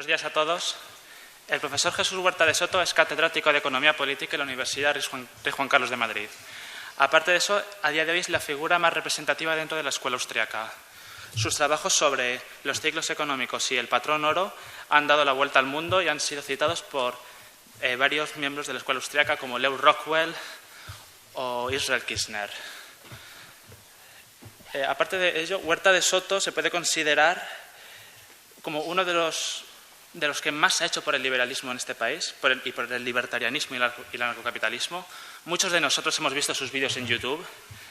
Buenos días a todos. El profesor Jesús Huerta de Soto es catedrático de Economía Política en la Universidad Rey Juan Carlos de Madrid. Aparte de eso, a día de hoy es la figura más representativa dentro de la escuela austriaca. Sus trabajos sobre los ciclos económicos y el patrón oro han dado la vuelta al mundo y han sido citados por varios miembros de la escuela austriaca como Lew Rockwell o Israel Kirzner. Aparte de ello, Huerta de Soto se puede considerar como uno de los que más ha hecho por el liberalismo en este país y por el libertarianismo y el anarcocapitalismo. Muchos de nosotros hemos visto sus vídeos en YouTube.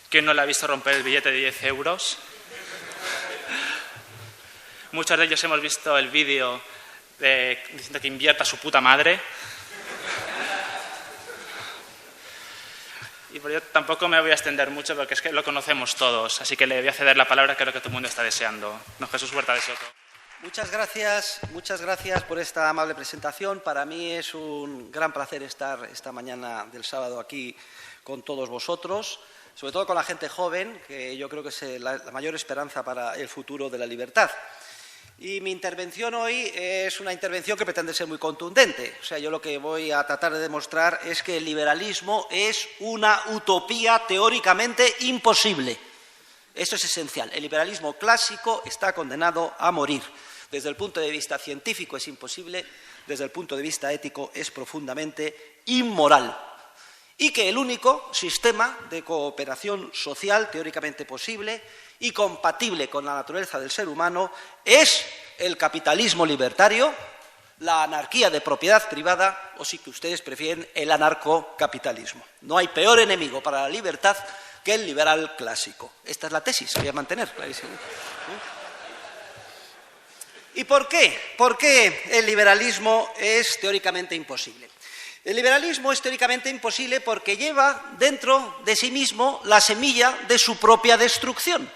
¿Quién no le ha visto romper el billete de 10 euros? Muchos de ellos hemos visto el vídeo diciendo que invierta su puta madre. Y por ello tampoco me voy a extender mucho porque es que lo conocemos todos. Así que le voy a ceder la palabra que creo que todo el mundo está deseando. Don Jesús Huerta de Soto. Muchas gracias por esta amable presentación. Para mí es un gran placer estar esta mañana del sábado aquí con todos vosotros, sobre todo con la gente joven, que yo creo que es la mayor esperanza para el futuro de la libertad. Y mi intervención hoy es una intervención que pretende ser muy contundente. O sea, yo lo que voy a tratar de demostrar es que el liberalismo es una utopía teóricamente imposible. Esto es esencial. El liberalismo clásico está condenado a morir. Desde el punto de vista científico es imposible, desde el punto de vista ético es profundamente inmoral. Y que el único sistema de cooperación social teóricamente posible y compatible con la naturaleza del ser humano es el capitalismo libertario, la anarquía de propiedad privada o, si ustedes prefieren, el anarcocapitalismo. No hay peor enemigo para la libertad que el liberal clásico. Esta es la tesis, voy a mantener, clarísimo. ¿Y por qué? ¿Por qué el liberalismo es teóricamente imposible? El liberalismo es teóricamente imposible porque lleva dentro de sí mismo la semilla de su propia destrucción.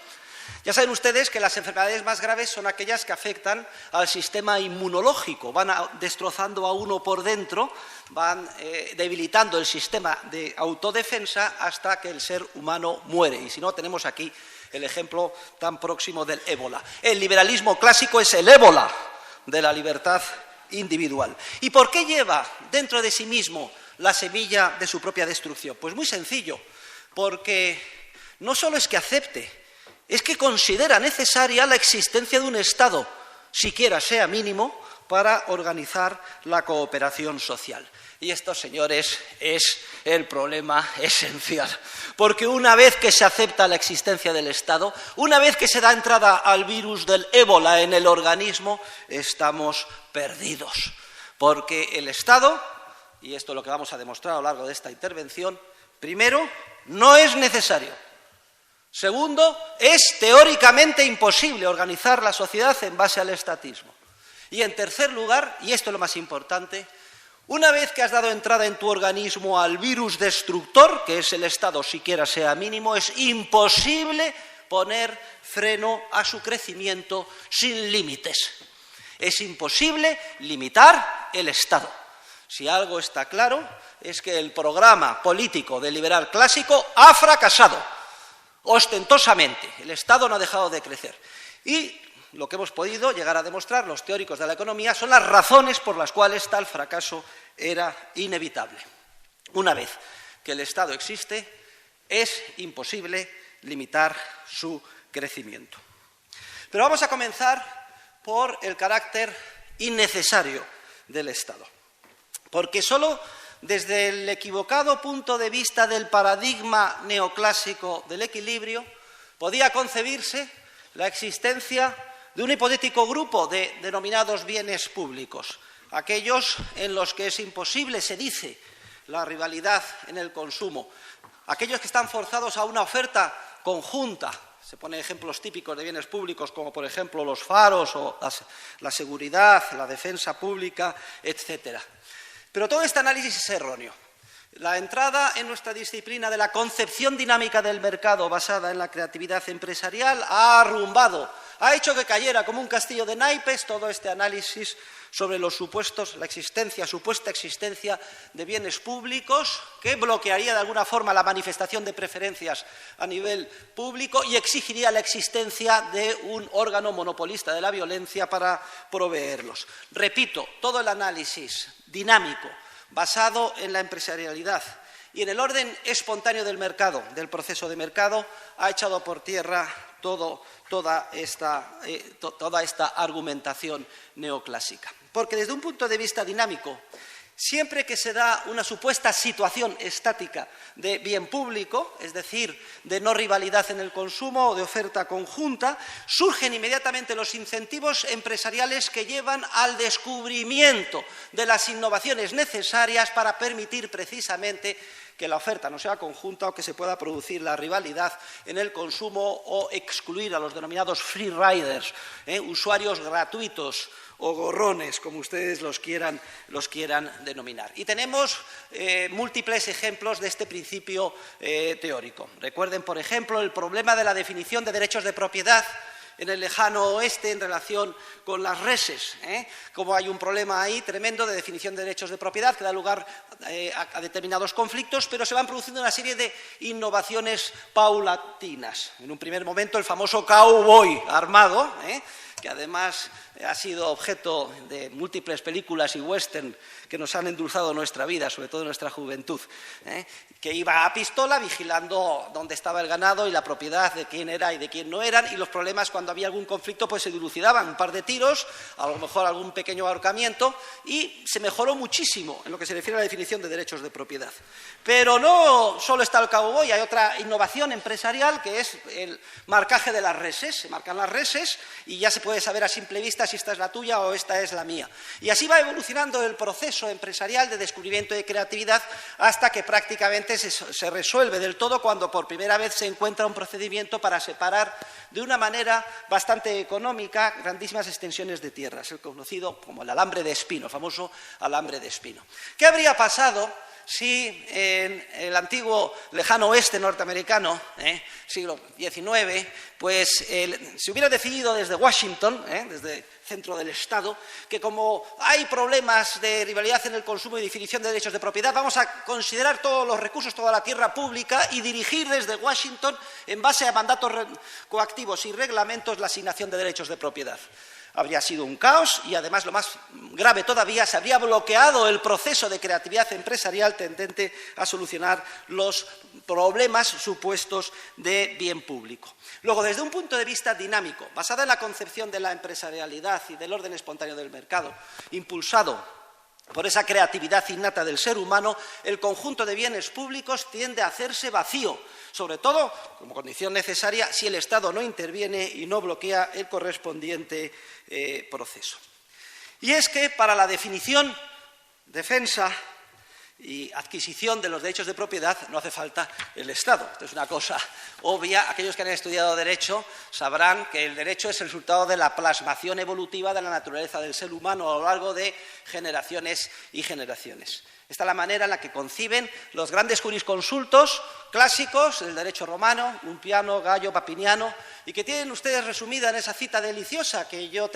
Ya saben ustedes que las enfermedades más graves son aquellas que afectan al sistema inmunológico, van destrozando a uno por dentro, van debilitando el sistema de autodefensa hasta que el ser humano muere. Y si no, tenemos aquí el ejemplo tan próximo del ébola. El liberalismo clásico es el ébola de la libertad individual. ¿Y por qué lleva dentro de sí mismo la semilla de su propia destrucción? Pues muy sencillo, porque no solo es que acepte, es que considera necesaria la existencia de un Estado, siquiera sea mínimo, para organizar la cooperación social. Y esto, señores, es el problema esencial. Porque una vez que se acepta la existencia del Estado, una vez que se da entrada al virus del ébola en el organismo, estamos perdidos. Porque el Estado, y esto es lo que vamos a demostrar a lo largo de esta intervención, primero, no es necesario. Segundo, es teóricamente imposible organizar la sociedad en base al estatismo. Y en tercer lugar, y esto es lo más importante, una vez que has dado entrada en tu organismo al virus destructor, que es el Estado siquiera sea mínimo, es imposible poner freno a su crecimiento sin límites. Es imposible limitar el Estado. Si algo está claro, es que el programa político del liberal clásico ha fracasado. Ostentosamente, el Estado no ha dejado de crecer. Y lo que hemos podido llegar a demostrar los teóricos de la economía son las razones por las cuales tal fracaso era inevitable. Una vez que el Estado existe, es imposible limitar su crecimiento. Pero vamos a comenzar por el carácter innecesario del Estado. Porque solo desde el equivocado punto de vista del paradigma neoclásico del equilibrio podía concebirse la existencia de un hipotético grupo de denominados bienes públicos, aquellos en los que es imposible, se dice, la rivalidad en el consumo, aquellos que están forzados a una oferta conjunta. Se ponen ejemplos típicos de bienes públicos como, por ejemplo, los faros o la seguridad, la defensa pública, etcétera. Pero todo este análisis es erróneo. La entrada en nuestra disciplina de la concepción dinámica del mercado basada en la creatividad empresarial ha arrumbado, ha hecho que cayera como un castillo de naipes todo este análisis sobre los supuestos, supuesta existencia de bienes públicos que bloquearía de alguna forma la manifestación de preferencias a nivel público y exigiría la existencia de un órgano monopolista de la violencia para proveerlos. Repito, todo el análisis dinámico basado en la empresarialidad y en el orden espontáneo del mercado, del proceso de mercado, ha echado por tierra toda esta argumentación neoclásica. Porque desde un punto de vista dinámico, siempre que se da una supuesta situación estática de bien público, es decir, de no rivalidad en el consumo o de oferta conjunta, surgen inmediatamente los incentivos empresariales que llevan al descubrimiento de las innovaciones necesarias para permitir precisamente que la oferta no sea conjunta o que se pueda producir la rivalidad en el consumo o excluir a los denominados free riders, usuarios gratuitos o gorrones, como ustedes los quieran denominar. Y tenemos múltiples ejemplos de este principio teórico. Recuerden, por ejemplo, el problema de la definición de derechos de propiedad en el lejano oeste en relación con las reses, como hay un problema ahí tremendo de definición de derechos de propiedad que da lugar a determinados conflictos, pero se van produciendo una serie de innovaciones paulatinas. En un primer momento el famoso cowboy armado, que además ha sido objeto de múltiples películas y western que nos han endulzado nuestra vida, sobre todo nuestra juventud, que iba a pistola vigilando dónde estaba el ganado y la propiedad de quién era y de quién no eran, y los problemas cuando había algún conflicto pues se dilucidaban, un par de tiros, a lo mejor algún pequeño ahorcamiento, y se mejoró muchísimo en lo que se refiere a la definición de derechos de propiedad. Pero no solo está el cowboy, hay otra innovación empresarial que es el marcaje de las reses. Se marcan las reses y ya se puede saber a simple vista si esta es la tuya o esta es la mía. Y así va evolucionando el proceso empresarial de descubrimiento de creatividad hasta que prácticamente se resuelve del todo cuando por primera vez se encuentra un procedimiento para separar de una manera bastante económica grandísimas extensiones de tierras, el conocido como el alambre de espino, el famoso alambre de espino. ¿Qué habría pasado si en el antiguo lejano oeste norteamericano, siglo XIX, pues se hubiera decidido desde Washington, desde el centro del Estado, que como hay problemas de rivalidad en el consumo y definición de derechos de propiedad, vamos a considerar todos los recursos, toda la tierra pública y dirigir desde Washington, en base a mandatos coactivos y reglamentos, la asignación de derechos de propiedad? Habría sido un caos y, además, lo más grave todavía, se habría bloqueado el proceso de creatividad empresarial tendente a solucionar los problemas supuestos de bien público. Luego, desde un punto de vista dinámico, basada en la concepción de la empresarialidad y del orden espontáneo del mercado, impulsado por esa creatividad innata del ser humano, el conjunto de bienes públicos tiende a hacerse vacío, sobre todo como condición necesaria si el Estado no interviene y no bloquea el correspondiente proceso. Y es que para la definición, defensa y adquisición de los derechos de propiedad no hace falta el Estado. Esto es una cosa obvia. Aquellos que han estudiado Derecho sabrán que el derecho es el resultado de la plasmación evolutiva de la naturaleza del ser humano a lo largo de generaciones y generaciones. Esta es la manera en la que conciben los grandes jurisconsultos clásicos del derecho romano, Ulpiano, Gallo, Papiniano, y que tienen ustedes resumida en esa cita deliciosa que yo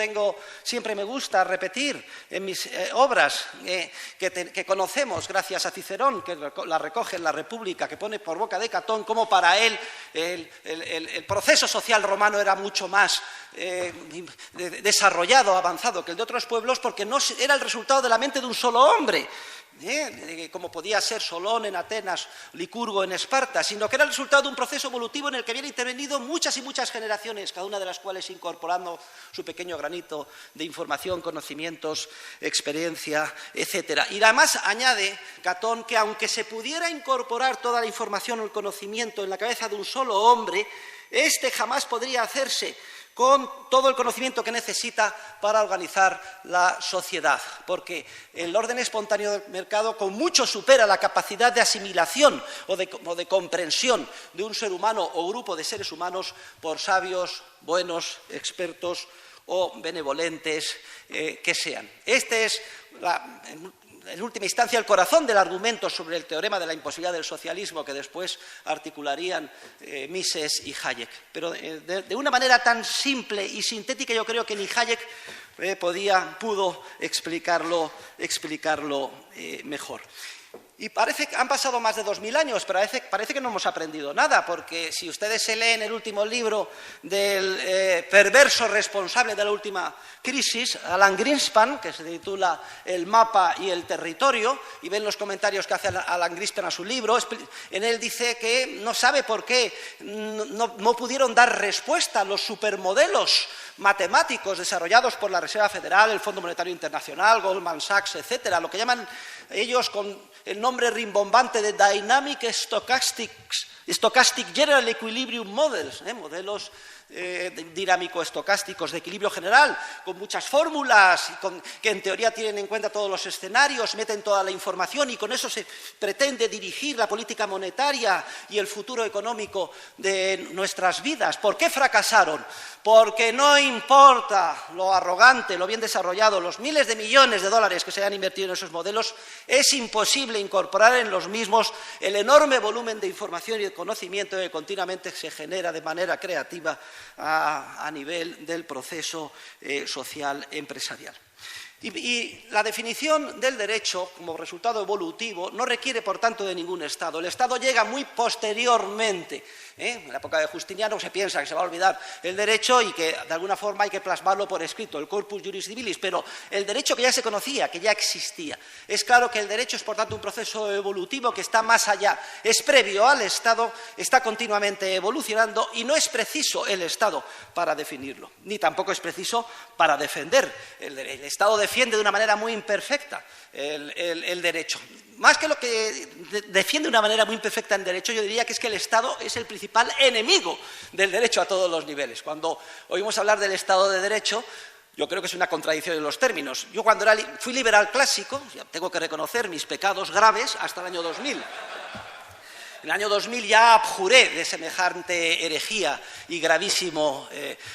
siempre me gusta repetir en mis obras, que conocemos gracias a Cicerón, que la recoge en la República, que pone por boca de Catón cómo para él el proceso social romano era mucho más desarrollado, avanzado que el de otros pueblos, porque no era el resultado de la mente de un solo hombre, como podía ser Solón en Atenas, Licurgo en Esparta, sino que era el resultado de un proceso evolutivo en el que habían intervenido muchas y muchas generaciones, cada una de las cuales incorporando su pequeño granito de información, conocimientos, experiencia, etc. Y además añade Catón que aunque se pudiera incorporar toda la información o el conocimiento en la cabeza de un solo hombre, este jamás podría hacerse con todo el conocimiento que necesita para organizar la sociedad, porque el orden espontáneo del mercado con mucho supera la capacidad de asimilación o de comprensión de un ser humano o grupo de seres humanos por sabios, buenos, expertos o benevolentes que sean. Este es en última instancia, el corazón del argumento sobre el teorema de la imposibilidad del socialismo que después articularían Mises y Hayek. Pero de una manera tan simple y sintética, yo creo que ni Hayek pudo explicarlo mejor. Y parece que han pasado más de 2000 años, pero parece que no hemos aprendido nada, porque si ustedes se leen el último libro del perverso responsable de la última crisis, Alan Greenspan, que se titula El mapa y el territorio, y ven los comentarios que hace Alan Greenspan a su libro, en él dice que no sabe por qué no pudieron dar respuesta a los supermodelos matemáticos desarrollados por la Reserva Federal, el Fondo Monetario Internacional, Goldman Sachs, etcétera, lo que llaman ellos con el nombre rimbombante de Dynamic Stochastic General Equilibrium Models, modelos dinámico-estocásticos de equilibrio general, con muchas fórmulas, que en teoría tienen en cuenta todos los escenarios, meten toda la información y con eso se pretende dirigir la política monetaria y el futuro económico de nuestras vidas. ¿Por qué fracasaron? Porque no importa lo arrogante, lo bien desarrollado, los miles de millones de dólares que se han invertido en esos modelos, es imposible incorporar en los mismos el enorme volumen de información y de conocimiento que continuamente se genera de manera creativa a nivel del proceso social empresarial. Y la definición del derecho como resultado evolutivo no requiere, por tanto, de ningún Estado. El Estado llega muy posteriormente. En la época de Justiniano se piensa que se va a olvidar el derecho y que, de alguna forma, hay que plasmarlo por escrito, el corpus juris civilis, pero el derecho que ya se conocía, que ya existía. Es claro que el derecho es, por tanto, un proceso evolutivo que está más allá, es previo al Estado, está continuamente evolucionando y no es preciso el Estado para definirlo, ni tampoco es preciso para defender el derecho. El Estado defiende de una manera muy imperfecta el derecho. Más que lo que defiende de una manera muy imperfecta el derecho, yo diría que es que el Estado es el principal enemigo del derecho a todos los niveles. Cuando oímos hablar del Estado de Derecho, yo creo que es una contradicción en los términos. Yo cuando fui liberal clásico, tengo que reconocer mis pecados graves hasta el año 2000. En el año 2000 ya abjuré de semejante herejía y gravísimo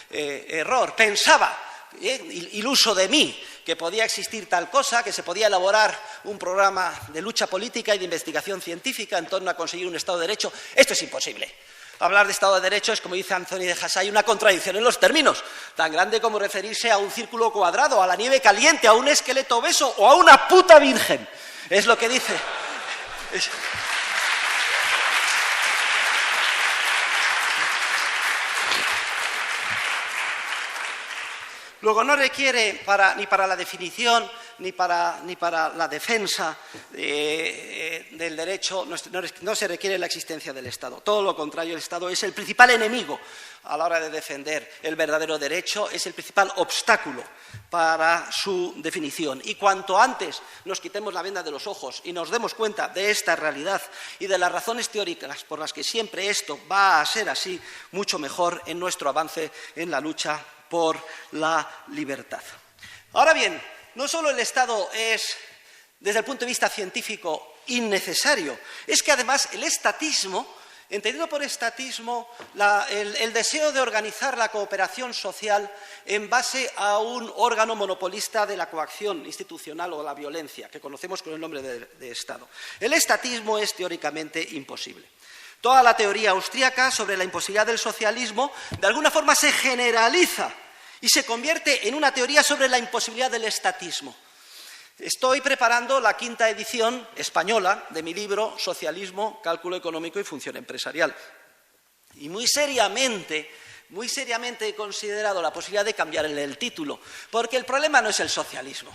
error. Pensaba, iluso de mí, que podía existir tal cosa, que se podía elaborar un programa de lucha política y de investigación científica en torno a conseguir un Estado de Derecho. Esto es imposible. Hablar de Estado de Derecho es, como dice Anthony de Hassay, una contradicción en los términos, tan grande como referirse a un círculo cuadrado, a la nieve caliente, a un esqueleto obeso o a una puta virgen. Es lo que dice. Luego, no requiere ni para la definición ni para la defensa del derecho, no se requiere la existencia del Estado. Todo lo contrario, el Estado es el principal enemigo a la hora de defender el verdadero derecho, es el principal obstáculo para su definición. Y cuanto antes nos quitemos la venda de los ojos y nos demos cuenta de esta realidad y de las razones teóricas por las que siempre esto va a ser así, mucho mejor en nuestro avance en la lucha por la libertad. Ahora bien, no solo el Estado es, desde el punto de vista científico, innecesario, es que además el estatismo, entendido por estatismo el deseo de organizar la cooperación social en base a un órgano monopolista de la coacción institucional o la violencia, que conocemos con el nombre de Estado. El estatismo es teóricamente imposible. Toda la teoría austríaca sobre la imposibilidad del socialismo de alguna forma se generaliza y se convierte en una teoría sobre la imposibilidad del estatismo. Estoy preparando la 5ª edición española de mi libro Socialismo, Cálculo Económico y Función Empresarial. Y muy seriamente he considerado la posibilidad de cambiarle el título, porque el problema no es el socialismo.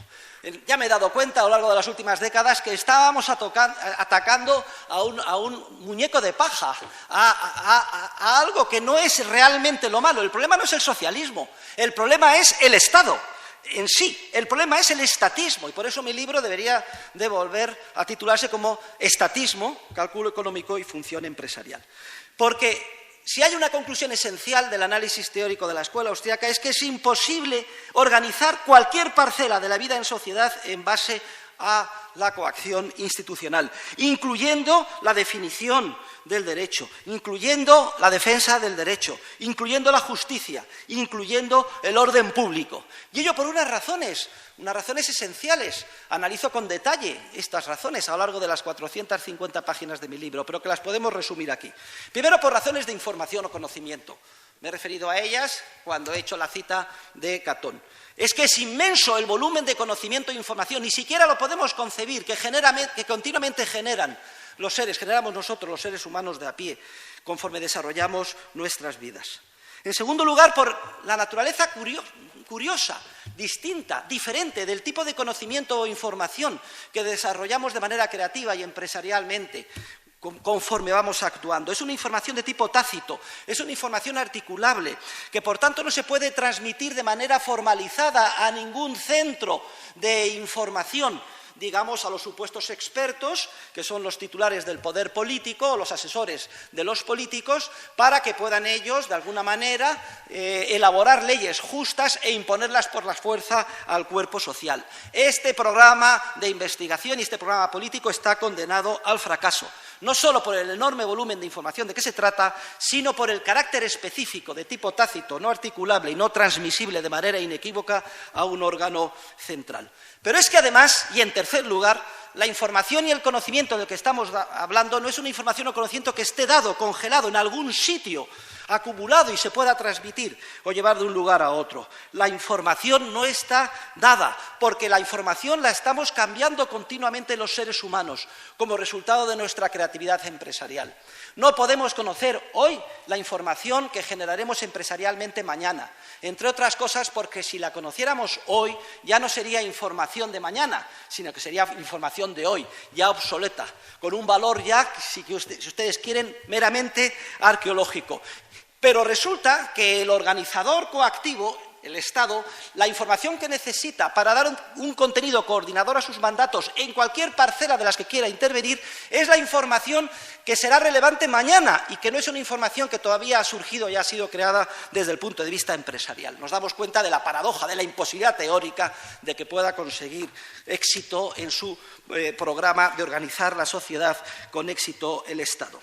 Ya me he dado cuenta a lo largo de las últimas décadas que estábamos atacando a un muñeco de paja, a algo que no es realmente lo malo. El problema no es el socialismo, el problema es el Estado en sí, el problema es el estatismo, y por eso mi libro debería de volver a titularse como Estatismo, Cálculo Económico y Función Empresarial. Porque si hay una conclusión esencial del análisis teórico de la escuela austríaca es que es imposible organizar cualquier parcela de la vida en sociedad en base a la coacción institucional, incluyendo la definición del derecho, incluyendo la defensa del derecho, incluyendo la justicia, incluyendo el orden público. Y ello por unas razones esenciales. Analizo con detalle estas razones a lo largo de las 450 páginas de mi libro, pero que las podemos resumir aquí. Primero, por razones de información o conocimiento. Me he referido a ellas cuando he hecho la cita de Catón. Es que es inmenso el volumen de conocimiento e información, ni siquiera lo podemos concebir, que continuamente generamos nosotros, los seres humanos de a pie, conforme desarrollamos nuestras vidas. En segundo lugar, por la naturaleza curiosa, distinta, diferente del tipo de conocimiento o información que desarrollamos de manera creativa y empresarialmente, conforme vamos actuando. Es una información de tipo tácito, es una información articulable, que por tanto no se puede transmitir de manera formalizada a ningún centro de información, digamos, a los supuestos expertos, que son los titulares del poder político o los asesores de los políticos, para que puedan ellos, de alguna manera, elaborar leyes justas e imponerlas por la fuerza al cuerpo social. Este programa de investigación y este programa político está condenado al fracaso, no solo por el enorme volumen de información de que se trata, sino por el carácter específico de tipo tácito, no articulable y no transmisible de manera inequívoca a un órgano central. Pero es que además, y en tercer lugar, la información y el conocimiento del que estamos hablando no es una información o conocimiento que esté dado, congelado en algún sitio, acumulado y se pueda transmitir o llevar de un lugar a otro. La información no está dada, porque la información la estamos cambiando continuamente los seres humanos como resultado de nuestra creatividad empresarial. No podemos conocer hoy la información que generaremos empresarialmente mañana, entre otras cosas porque si la conociéramos hoy ya no sería información de mañana, sino que sería información de hoy, ya obsoleta, con un valor ya, si ustedes quieren, meramente arqueológico. Pero resulta que el organizador coactivo, el Estado, la información que necesita para dar un contenido coordinador a sus mandatos en cualquier parcela de las que quiera intervenir, es la información que será relevante mañana y que no es una información que todavía ha surgido y ha sido creada desde el punto de vista empresarial. Nos damos cuenta de la paradoja, de la imposibilidad teórica de que pueda conseguir éxito en su programa de organizar la sociedad con éxito el Estado.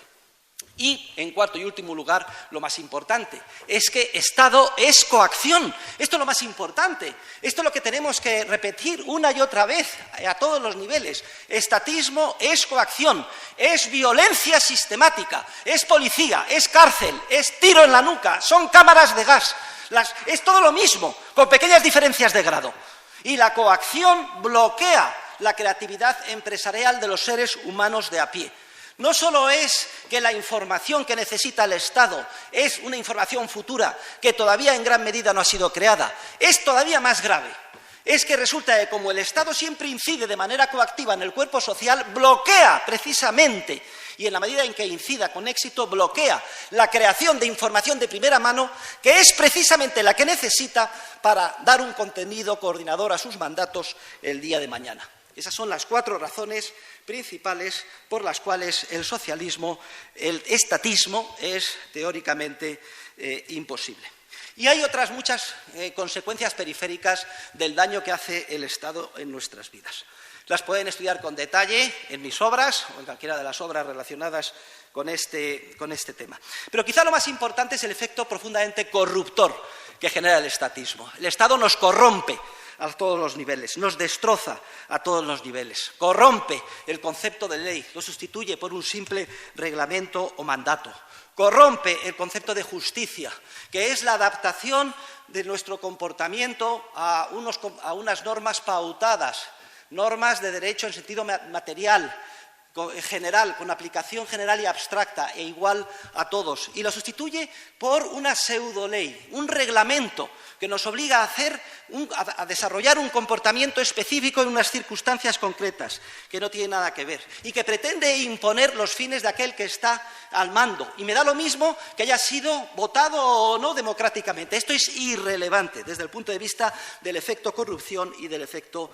Y, en cuarto y último lugar, lo más importante, es que Estado es coacción. Esto es lo más importante. Esto es lo que tenemos que repetir una y otra vez a todos los niveles. Estatismo es coacción, es violencia sistemática, es policía, es cárcel, es tiro en la nuca, son cámaras de gas. Es todo lo mismo, con pequeñas diferencias de grado. Y la coacción bloquea la creatividad empresarial de los seres humanos de a pie. No solo es que la información que necesita el Estado es una información futura que todavía en gran medida no ha sido creada, es todavía más grave. Es que resulta que como el Estado siempre incide de manera coactiva en el cuerpo social, bloquea precisamente, y en la medida en que incida con éxito, bloquea la creación de información de primera mano, que es precisamente la que necesita para dar un contenido coordinador a sus mandatos el día de mañana. Esas son las 4 razones principales por las cuales el socialismo, el estatismo, es teóricamente imposible. Y hay otras muchas consecuencias periféricas del daño que hace el Estado en nuestras vidas. Las pueden estudiar con detalle en mis obras o en cualquiera de las obras relacionadas con este tema. Pero quizá lo más importante es el efecto profundamente corruptor que genera el estatismo. El Estado nos corrompe a todos los niveles, nos destroza a todos los niveles, corrompe el concepto de ley, lo sustituye por un simple reglamento o mandato, corrompe el concepto de justicia, que es la adaptación de nuestro comportamiento a unas normas pautadas, normas de derecho en sentido material, general, con aplicación general y abstracta e igual a todos, y lo sustituye por una pseudoley, un reglamento que nos obliga a desarrollar un comportamiento específico en unas circunstancias concretas que no tiene nada que ver y que pretende imponer los fines de aquel que está al mando. Y me da lo mismo que haya sido votado o no democráticamente. Esto es irrelevante desde el punto de vista del efecto corrupción y del efecto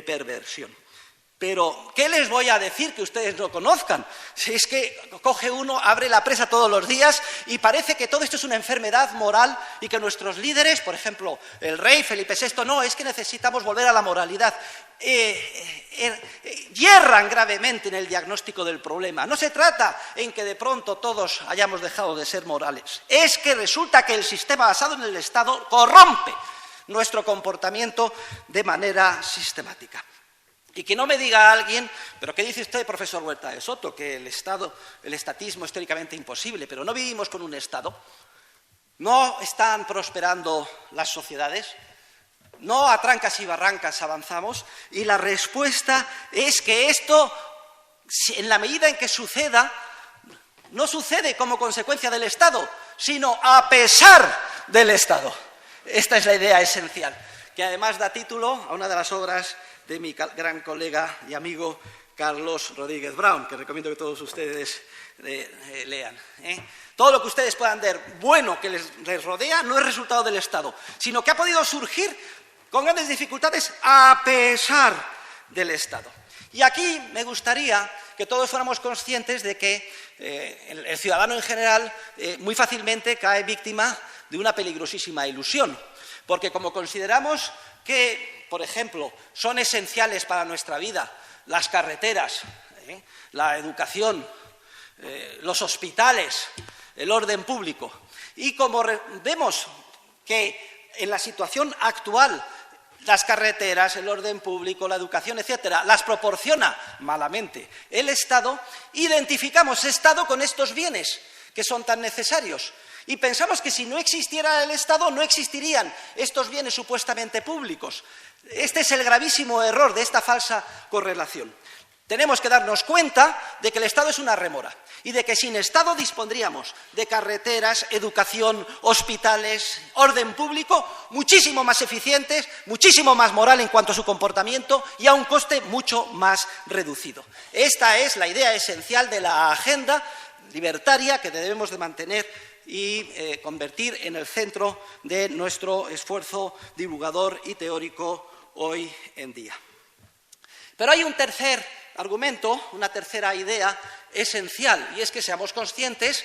perversión. Pero, ¿qué les voy a decir que ustedes no conozcan? Si es que coge uno, abre la prensa todos los días y parece que todo esto es una enfermedad moral y que nuestros líderes, por ejemplo, el rey Felipe VI, no, es que necesitamos volver a la moralidad. Yerran gravemente en el diagnóstico del problema. No se trata en que de pronto todos hayamos dejado de ser morales. Es que resulta que el sistema basado en el Estado corrompe nuestro comportamiento de manera sistemática. Y que no me diga alguien, pero ¿qué dice usted, profesor Huerta de Soto? Que el estatismo es teóricamente imposible, pero ¿no vivimos con un Estado? ¿No están prosperando las sociedades? ¿No a trancas y barrancas avanzamos? Y la respuesta es que esto, en la medida en que suceda, no sucede como consecuencia del Estado, sino a pesar del Estado. Esta es la idea esencial, que además da título a una de las obras de mi gran colega y amigo Carlos Rodríguez Brown, que recomiendo que todos ustedes lean. Todo lo que ustedes puedan ver bueno que les rodea no es resultado del Estado, sino que ha podido surgir con grandes dificultades a pesar del Estado. Y aquí me gustaría que todos fuéramos conscientes de que el ciudadano en general muy fácilmente cae víctima de una peligrosísima ilusión, porque como consideramos que, por ejemplo, son esenciales para nuestra vida las carreteras, la educación, los hospitales, el orden público, y como vemos que en la situación actual las carreteras, el orden público, la educación, etcétera, las proporciona malamente el Estado, identificamos Estado con estos bienes que son tan necesarios. Y pensamos que si no existiera el Estado no existirían estos bienes supuestamente públicos. Este es el gravísimo error de esta falsa correlación. Tenemos que darnos cuenta de que el Estado es una rémora y de que sin Estado dispondríamos de carreteras, educación, hospitales, orden público muchísimo más eficientes, muchísimo más moral en cuanto a su comportamiento y a un coste mucho más reducido. Esta es la idea esencial de la agenda libertaria que debemos de mantener y convertir en el centro de nuestro esfuerzo divulgador y teórico hoy en día. Pero hay un tercer argumento, una tercera idea esencial, y es que seamos conscientes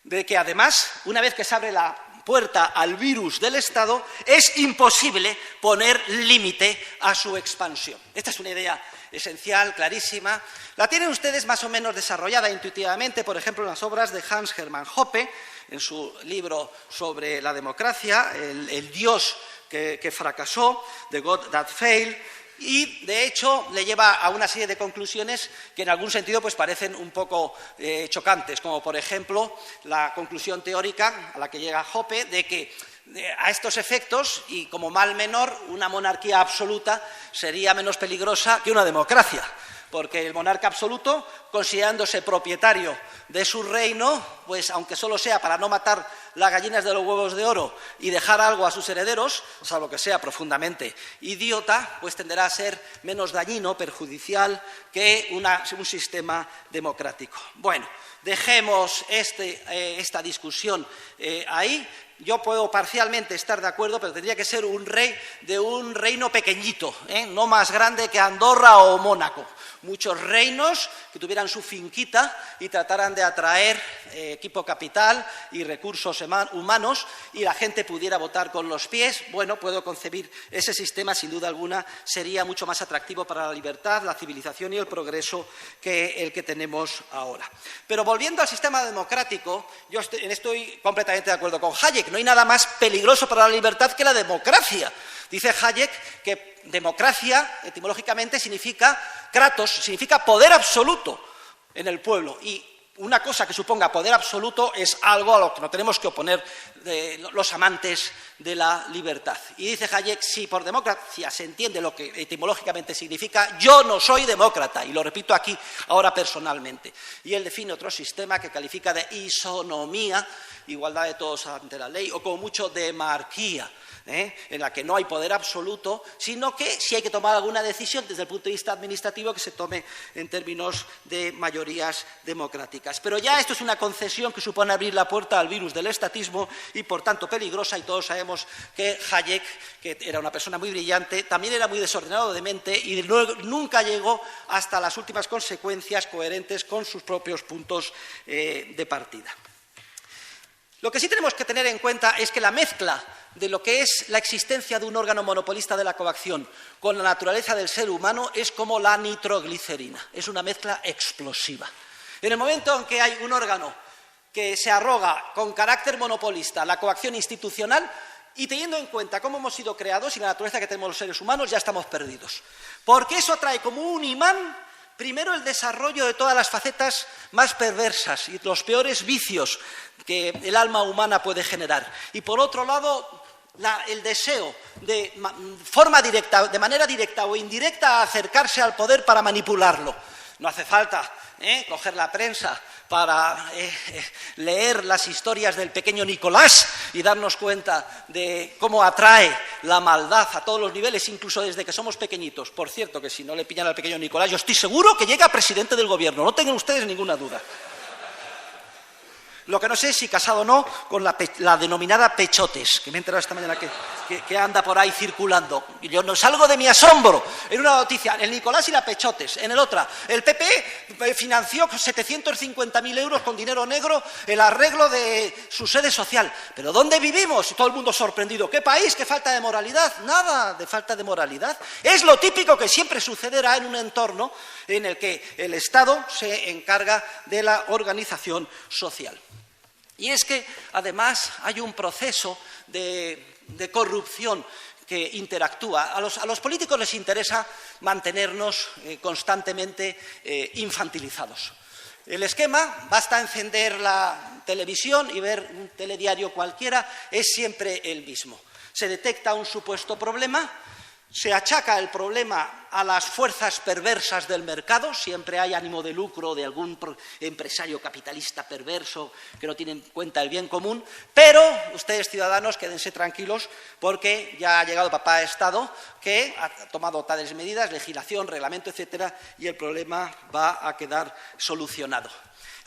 de que además, una vez que se abre la puerta al virus del Estado, es imposible poner límite a su expansión. Esta es una idea esencial, clarísima. La tienen ustedes más o menos desarrollada intuitivamente, por ejemplo, en las obras de Hans Hermann Hoppe, en su libro sobre la democracia, el Dios que fracasó, The God That Failed, y de hecho le lleva a una serie de conclusiones que en algún sentido pues parecen un poco chocantes, como por ejemplo la conclusión teórica a la que llega Hoppe de que a estos efectos y como mal menor una monarquía absoluta sería menos peligrosa que una democracia, porque el monarca absoluto, considerándose propietario de su reino, pues aunque solo sea para no matar las gallinas de los huevos de oro y dejar algo a sus herederos, salvo que sea profundamente idiota, pues tenderá a ser menos dañino, perjudicial que un sistema democrático. Bueno, dejemos esta discusión ahí. Yo puedo parcialmente estar de acuerdo, pero tendría que ser un rey de un reino pequeñito, no más grande que Andorra o Mónaco. Muchos reinos que tuvieran su finquita y trataran de atraer equipo capital y recursos humanos y la gente pudiera votar con los pies. Bueno, puedo concebir ese sistema, sin duda alguna, sería mucho más atractivo para la libertad, la civilización y el progreso que el que tenemos ahora. Pero volviendo al sistema democrático, yo estoy completamente de acuerdo con Hayek. No hay nada más peligroso para la libertad que la democracia. Dice Hayek que democracia, etimológicamente, significa kratos, significa poder absoluto en el pueblo. Y una cosa que suponga poder absoluto es algo a lo que no tenemos que oponer los amantes de la libertad. Y dice Hayek, si por democracia se entiende lo que etimológicamente significa, yo no soy demócrata, y lo repito aquí ahora personalmente. Y él define otro sistema que califica de isonomía, igualdad de todos ante la ley, o como mucho demarquía, en la que no hay poder absoluto, sino que si hay que tomar alguna decisión desde el punto de vista administrativo que se tome en términos de mayorías democráticas. Pero ya esto es una concesión que supone abrir la puerta al virus del estatismo y por tanto peligrosa, y todos sabemos que Hayek, que era una persona muy brillante, también era muy desordenado de mente y nunca llegó hasta las últimas consecuencias coherentes con sus propios puntos de partida. Lo que sí tenemos que tener en cuenta es que la mezcla de lo que es la existencia de un órgano monopolista de la coacción con la naturaleza del ser humano es como la nitroglicerina, es una mezcla explosiva. En el momento en que hay un órgano que se arroga con carácter monopolista la coacción institucional, y teniendo en cuenta cómo hemos sido creados y la naturaleza que tenemos los seres humanos, ya estamos perdidos. Porque eso atrae como un imán, primero, el desarrollo de todas las facetas más perversas y los peores vicios que el alma humana puede generar. Y por otro lado, el deseo de manera directa o indirecta, acercarse al poder para manipularlo. No hace falta coger la prensa para leer las historias del pequeño Nicolás y darnos cuenta de cómo atrae la maldad a todos los niveles, incluso desde que somos pequeñitos. Por cierto, que si no le pillan al pequeño Nicolás, yo estoy seguro que llega a presidente del gobierno, no tengan ustedes ninguna duda. Lo que no sé es si casado o no con la denominada Pechotes, que me he enterado esta mañana que anda por ahí circulando. Y yo no salgo de mi asombro. En una noticia, el Nicolás y la Pechotes. En el otra, el PP financió con 750.000 euros con dinero negro el arreglo de su sede social. ¿Pero dónde vivimos? Y todo el mundo sorprendido. ¿Qué país? ¿Qué falta de moralidad? Nada de falta de moralidad. Es lo típico que siempre sucederá en un entorno en el que el Estado se encarga de la organización social. Y es que, además, hay un proceso de corrupción que interactúa. A los políticos les interesa mantenernos constantemente infantilizados. El esquema, basta encender la televisión y ver un telediario cualquiera, es siempre el mismo. Se detecta un supuesto problema, se achaca el problema a las fuerzas perversas del mercado, siempre hay ánimo de lucro de algún empresario capitalista perverso que no tiene en cuenta el bien común, pero ustedes, ciudadanos, quédense tranquilos porque ya ha llegado papá Estado que ha tomado tales medidas, legislación, reglamento, etcétera, y el problema va a quedar solucionado.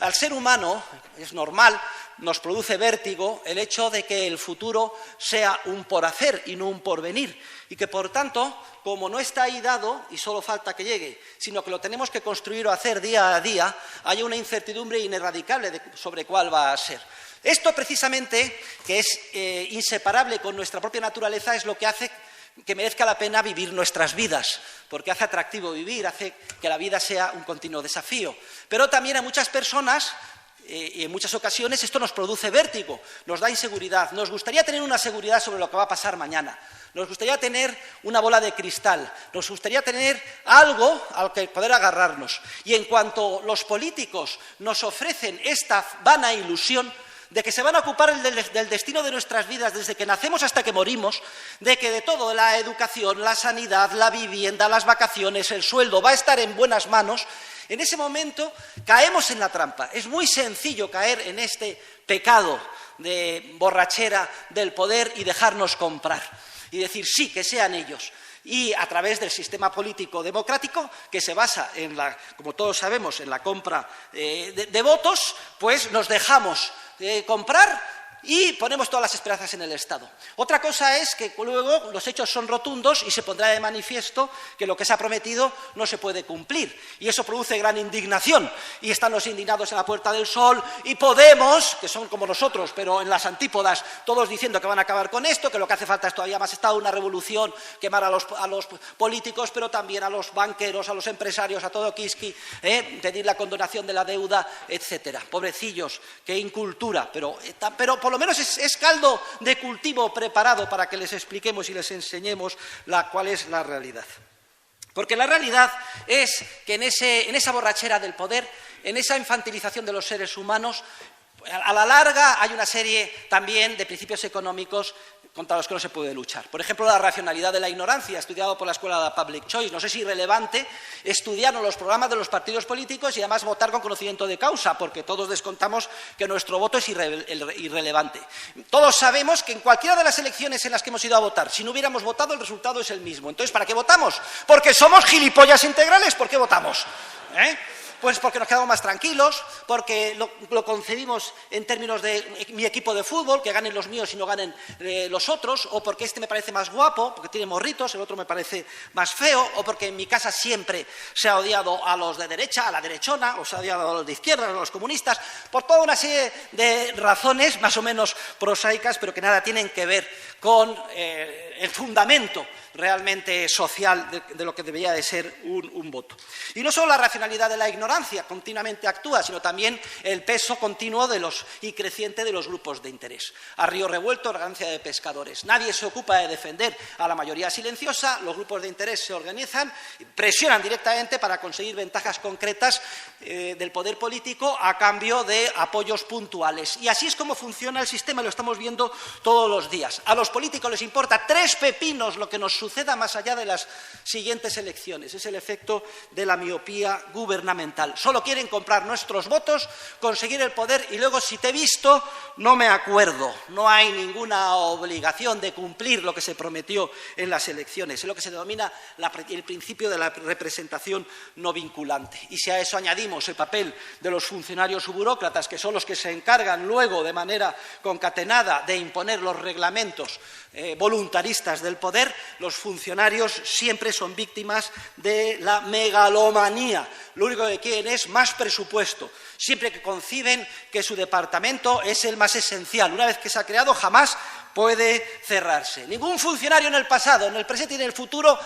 Al ser humano, es normal, nos produce vértigo el hecho de que el futuro sea un por hacer y no un porvenir, y que, por tanto, como no está ahí dado y solo falta que llegue, sino que lo tenemos que construir o hacer día a día, hay una incertidumbre ineradicable sobre cuál va a ser. Esto, precisamente, que es inseparable con nuestra propia naturaleza, es lo que hace que merezca la pena vivir nuestras vidas, porque hace atractivo vivir, hace que la vida sea un continuo desafío. Pero también a muchas personas, y en muchas ocasiones, esto nos produce vértigo, nos da inseguridad. Nos gustaría tener una seguridad sobre lo que va a pasar mañana, nos gustaría tener una bola de cristal, nos gustaría tener algo al que poder agarrarnos. Y en cuanto los políticos nos ofrecen esta vana ilusión de que se van a ocupar del destino de nuestras vidas desde que nacemos hasta que morimos, de que de todo, la educación, la sanidad, la vivienda, las vacaciones, el sueldo, va a estar en buenas manos, en ese momento caemos en la trampa. Es muy sencillo caer en este pecado de borrachera del poder y dejarnos comprar y decir sí, que sean ellos. Y a través del sistema político democrático, que se basa en como todos sabemos, en la compra de votos, pues nos dejamos comprar y ponemos todas las esperanzas en el Estado. Otra cosa es que luego los hechos son rotundos y se pondrá de manifiesto que lo que se ha prometido no se puede cumplir. Y eso produce gran indignación. Y están los indignados en la Puerta del Sol y Podemos, que son como nosotros, pero en las antípodas, todos diciendo que van a acabar con esto, que lo que hace falta es todavía más Estado, una revolución, quemar a los políticos, pero también a los banqueros, a los empresarios, a todo Kiski, pedir la condonación de la deuda, etcétera. Pobrecillos, qué incultura, pero por lo menos es caldo de cultivo preparado para que les expliquemos y les enseñemos cuál es la realidad. Porque la realidad es que en esa borrachera del poder, en esa infantilización de los seres humanos, a la larga hay una serie también de principios económicos contra los que no se puede luchar. Por ejemplo, la racionalidad de la ignorancia, estudiado por la Escuela de Public Choice. No sé si es relevante estudiar los programas de los partidos políticos y además votar con conocimiento de causa, porque todos descontamos que nuestro voto es irrelevante. Todos sabemos que en cualquiera de las elecciones en las que hemos ido a votar, si no hubiéramos votado, el resultado es el mismo. Entonces, ¿para qué votamos? Porque somos gilipollas integrales. ¿Por qué votamos? Pues porque nos quedamos más tranquilos, porque lo concebimos en términos de mi equipo de fútbol, que ganen los míos y no ganen los otros, o porque este me parece más guapo, porque tiene morritos, el otro me parece más feo, o porque en mi casa siempre se ha odiado a los de derecha, a la derechona, o se ha odiado a los de izquierda, a los comunistas, por toda una serie de razones más o menos prosaicas, pero que nada tienen que ver con el fundamento realmente social de lo que debería de ser un voto. Y no solo la racionalidad de la ignorancia continuamente actúa, sino también el peso continuo y creciente de los grupos de interés. A río revuelto, arrogancia de pescadores. Nadie se ocupa de defender a la mayoría silenciosa, los grupos de interés se organizan, presionan directamente para conseguir ventajas concretas del poder político a cambio de apoyos puntuales. Y así es como funciona el sistema, lo estamos viendo todos los días. A los políticos les importa 3 pepinos lo que nos suceda más allá de las siguientes elecciones. Es el efecto de la miopía gubernamental. Solo quieren comprar nuestros votos, conseguir el poder y luego, si te he visto, no me acuerdo. No hay ninguna obligación de cumplir lo que se prometió en las elecciones. Es lo que se denomina el principio de la representación no vinculante. Y si a eso añadimos el papel de los funcionarios o burócratas, que son los que se encargan luego de manera concatenada de imponer los reglamentos voluntaristas del poder, los funcionarios siempre son víctimas de la megalomanía. Lo único que quieren es más presupuesto, siempre que conciben que su departamento es el más esencial. Una vez que se ha creado, jamás puede cerrarse. Ningún funcionario en el pasado, en el presente y en el futuro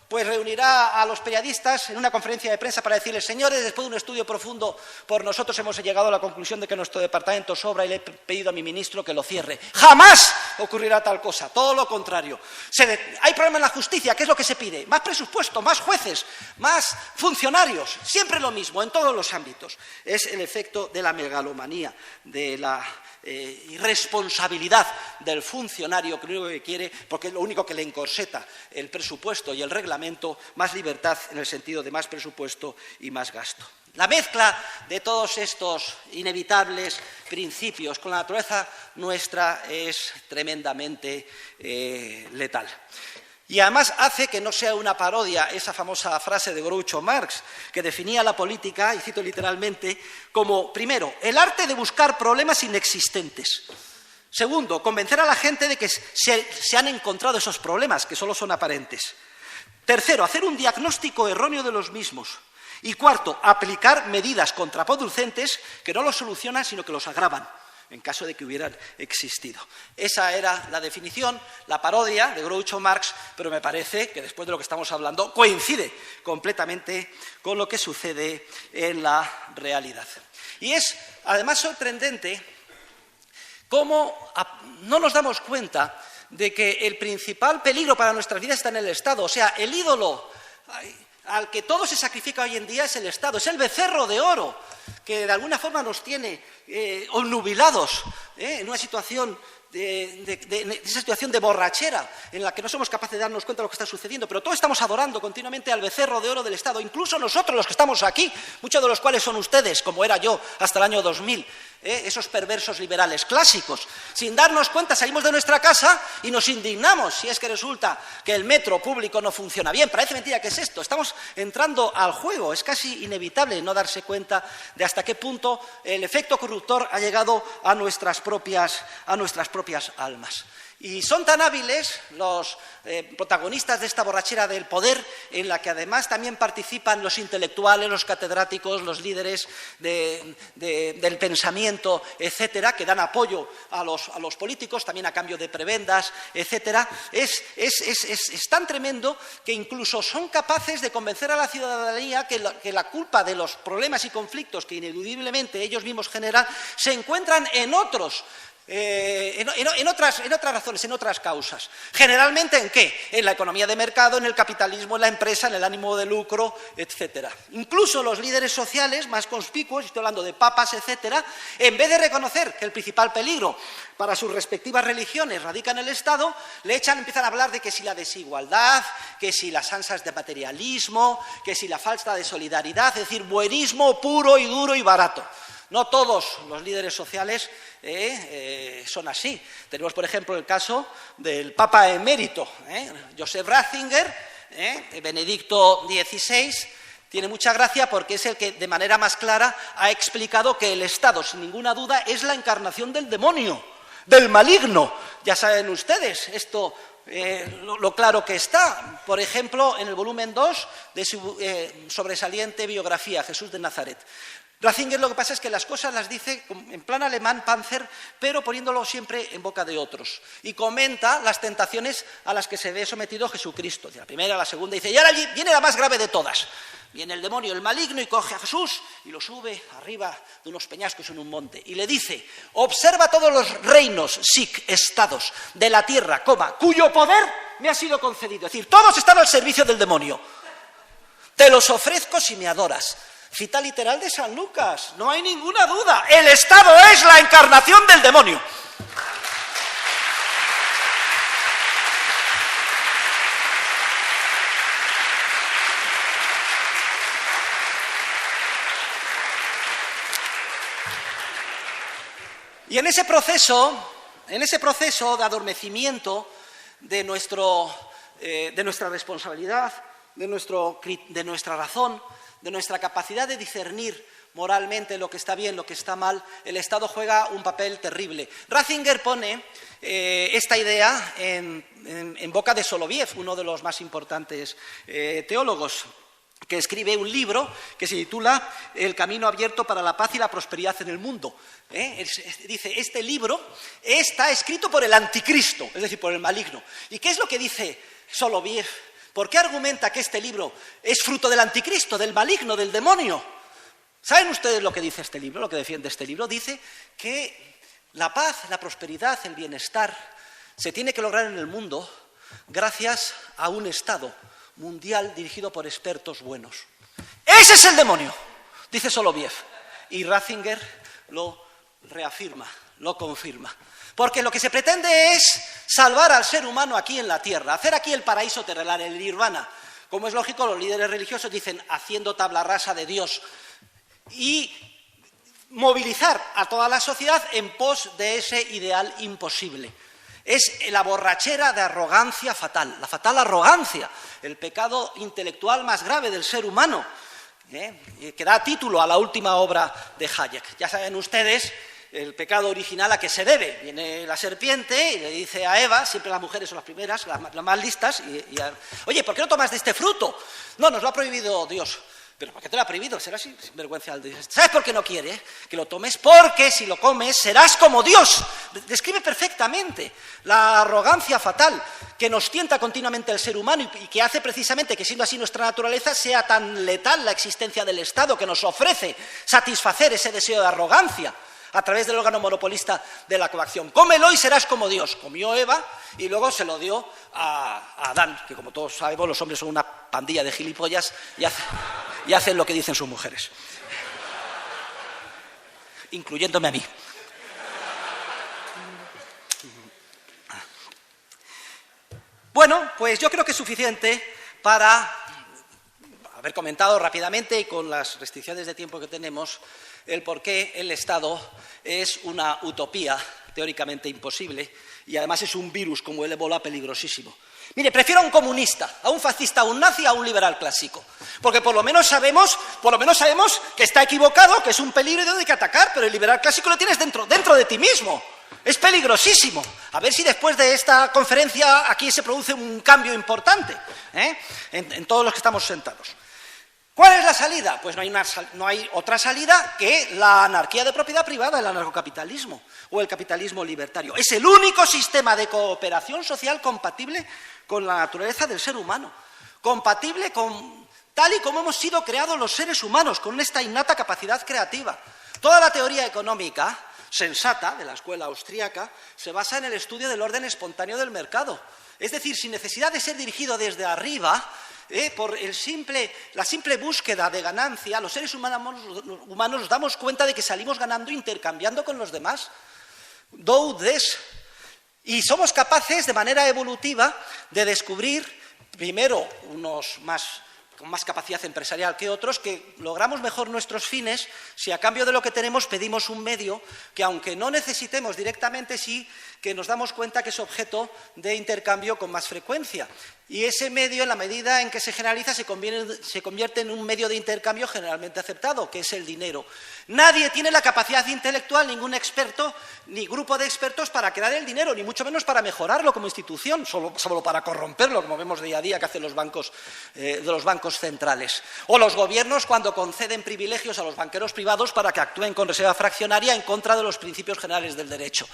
pues reunirá a los periodistas en una conferencia de prensa para decirles: señores, después de un estudio profundo por nosotros hemos llegado a la conclusión de que nuestro departamento sobra y le he pedido a mi ministro que lo cierre. ¡Jamás ocurrirá tal cosa! Todo lo contrario. Hay problema en la justicia. ¿Qué es lo que se pide? Más presupuesto, más jueces, más funcionarios. Siempre lo mismo, en todos los ámbitos. Es el efecto de la megalomanía, de la irresponsabilidad del funcionario, que lo único que quiere, porque es lo único que le encorseta el presupuesto y el reglamento, más libertad en el sentido de más presupuesto y más gasto. La mezcla de todos estos inevitables principios con la naturaleza nuestra es tremendamente letal. Y además hace que no sea una parodia esa famosa frase de Groucho Marx, que definía la política, y cito literalmente, como, primero, el arte de buscar problemas inexistentes. Segundo, convencer a la gente de que se han encontrado esos problemas, que solo son aparentes. Tercero, hacer un diagnóstico erróneo de los mismos. Y cuarto, aplicar medidas contraproducentes que no los solucionan, sino que los agravan, en caso de que hubieran existido. Esa era la definición, la parodia de Groucho Marx, pero me parece que después de lo que estamos hablando coincide completamente con lo que sucede en la realidad. Y es además sorprendente cómo no nos damos cuenta de que el principal peligro para nuestras vidas está en el Estado. O sea, el ídolo al que todo se sacrifica hoy en día es el Estado, es el becerro de oro que de alguna forma nos tiene obnubilados en una situación esa situación de borrachera en la que no somos capaces de darnos cuenta de lo que está sucediendo, pero todos estamos adorando continuamente al becerro de oro del Estado, incluso nosotros los que estamos aquí, muchos de los cuales son ustedes, como era yo hasta el año 2000, esos perversos liberales clásicos. Sin darnos cuenta salimos de nuestra casa y nos indignamos si es que resulta que el metro público no funciona bien. Parece mentira que es esto, estamos entrando al juego, es casi inevitable no darse cuenta de hasta qué punto el efecto corruptor ha llegado a nuestras propias almas. Y son tan hábiles los protagonistas de esta borrachera del poder, en la que además también participan los intelectuales, los catedráticos, los líderes del pensamiento, etcétera, que dan apoyo a los políticos, también a cambio de prebendas, etcétera. Es tan tremendo que incluso son capaces de convencer a la ciudadanía que la culpa de los problemas y conflictos que ineludiblemente ellos mismos generan se encuentran en otros. En otras razones, en otras causas. Generalmente, ¿en qué? En la economía de mercado, en el capitalismo, en la empresa, en el ánimo de lucro, etcétera. Incluso los líderes sociales más conspicuos, estoy hablando de papas, etcétera, en vez de reconocer que el principal peligro para sus respectivas religiones radica en el Estado, empiezan a hablar de que si la desigualdad, que si las ansias de materialismo, que si la falta de solidaridad, es decir, buenismo puro y duro y barato. No todos los líderes sociales son así. Tenemos, por ejemplo, el caso del Papa emérito, Joseph Ratzinger, Benedicto XVI, Tiene mucha gracia porque es el que de manera más clara ha explicado que el Estado, sin ninguna duda, es la encarnación del demonio, del maligno. Ya saben ustedes esto, lo claro que está. Por ejemplo, en el volumen 2 de su sobresaliente biografía, Jesús de Nazaret. Ratzinger lo que pasa es que las cosas las dice en plan alemán, Panzer, pero poniéndolo siempre en boca de otros. Y comenta las tentaciones a las que se ve sometido Jesucristo. De la primera a la segunda dice, y ahora viene la más grave de todas. Viene el demonio, el maligno, y coge a Jesús y lo sube arriba de unos peñascos en un monte. Y le dice, observa todos los reinos, estados de la tierra, cuyo poder me ha sido concedido. Es decir, todos están al servicio del demonio. Te los ofrezco si me adoras. Cita literal de San Lucas, no hay ninguna duda. El Estado es la encarnación del demonio. Y en ese proceso de adormecimiento de nuestra responsabilidad, de nuestra razón, de nuestra capacidad de discernir moralmente lo que está bien, lo que está mal, el Estado juega un papel terrible. Ratzinger pone esta idea en boca de Soloviev, uno de los más importantes teólogos, que escribe un libro que se titula El camino abierto para la paz y la prosperidad en el mundo. Dice, este libro está escrito por el anticristo, es decir, por el maligno. ¿Y qué es lo que dice Soloviev? ¿Por qué argumenta que este libro es fruto del anticristo, del maligno, del demonio? ¿Saben ustedes lo que dice este libro, lo que defiende este libro? Dice que la paz, la prosperidad, el bienestar se tiene que lograr en el mundo gracias a un Estado mundial dirigido por expertos buenos. ¡Ese es el demonio!, dice Soloviev. Y Ratzinger lo reafirma, lo confirma. Porque lo que se pretende es salvar al ser humano aquí en la tierra, hacer aquí el paraíso terrenal, el nirvana. Como es lógico, los líderes religiosos dicen haciendo tabla rasa de Dios y movilizar a toda la sociedad en pos de ese ideal imposible. Es la borrachera de arrogancia fatal, la fatal arrogancia, el pecado intelectual más grave del ser humano, que da título a la última obra de Hayek. Ya saben ustedes el pecado original a que se debe. Viene la serpiente y le dice a Eva, siempre las mujeres son las primeras, las más listas, oye, ¿por qué no tomas de este fruto? No, nos lo ha prohibido Dios. ¿Pero por qué te lo ha prohibido? Serás sinvergüenza. ¿Sabes por qué no quiere que lo tomes? Porque si lo comes serás como Dios. Describe perfectamente la arrogancia fatal que nos tienta continuamente el ser humano y que hace precisamente que, siendo así nuestra naturaleza, sea tan letal la existencia del Estado, que nos ofrece satisfacer ese deseo de arrogancia a través del órgano monopolista de la coacción. Cómelo y serás como Dios. Comió Eva y luego se lo dio a Adán, que como todos sabemos los hombres son una pandilla de gilipollas y hacen lo que dicen sus mujeres. Incluyéndome a mí. Bueno, pues yo creo que es suficiente para haber comentado rápidamente y con las restricciones de tiempo que tenemos el por qué el Estado es una utopía teóricamente imposible y además es un virus como el ébola peligrosísimo. Mire, prefiero a un comunista, a un fascista, a un nazi, a un liberal clásico, porque por lo menos sabemos que está equivocado, que es un peligro y donde hay que atacar, pero el liberal clásico lo tienes dentro de ti mismo. Es peligrosísimo. A ver si después de esta conferencia aquí se produce un cambio importante en todos los que estamos sentados. ¿Cuál es la salida? Pues no hay otra salida que la anarquía de propiedad privada, el anarcocapitalismo o el capitalismo libertario. Es el único sistema de cooperación social compatible con la naturaleza del ser humano, compatible con tal y como hemos sido creados los seres humanos, con esta innata capacidad creativa. Toda la teoría económica sensata de la escuela austríaca se basa en el estudio del orden espontáneo del mercado. Es decir, sin necesidad de ser dirigido desde arriba, por la simple búsqueda de ganancia, los seres humanos nos damos cuenta de que salimos ganando intercambiando con los demás. Do this. Y somos capaces de manera evolutiva de descubrir, primero, unos con más capacidad empresarial que otros, que logramos mejor nuestros fines si a cambio de lo que tenemos pedimos un medio que, aunque no necesitemos directamente, sí que nos damos cuenta que es objeto de intercambio con más frecuencia. Y ese medio, en la medida en que se generaliza, se convierte en un medio de intercambio generalmente aceptado, que es el dinero. Nadie tiene la capacidad intelectual, ningún experto, ni grupo de expertos para crear el dinero, ni mucho menos para mejorarlo como institución, solo para corromperlo, como vemos día a día que hacen los bancos centrales. O los gobiernos cuando conceden privilegios a los banqueros privados para que actúen con reserva fraccionaria en contra de los principios generales del derecho.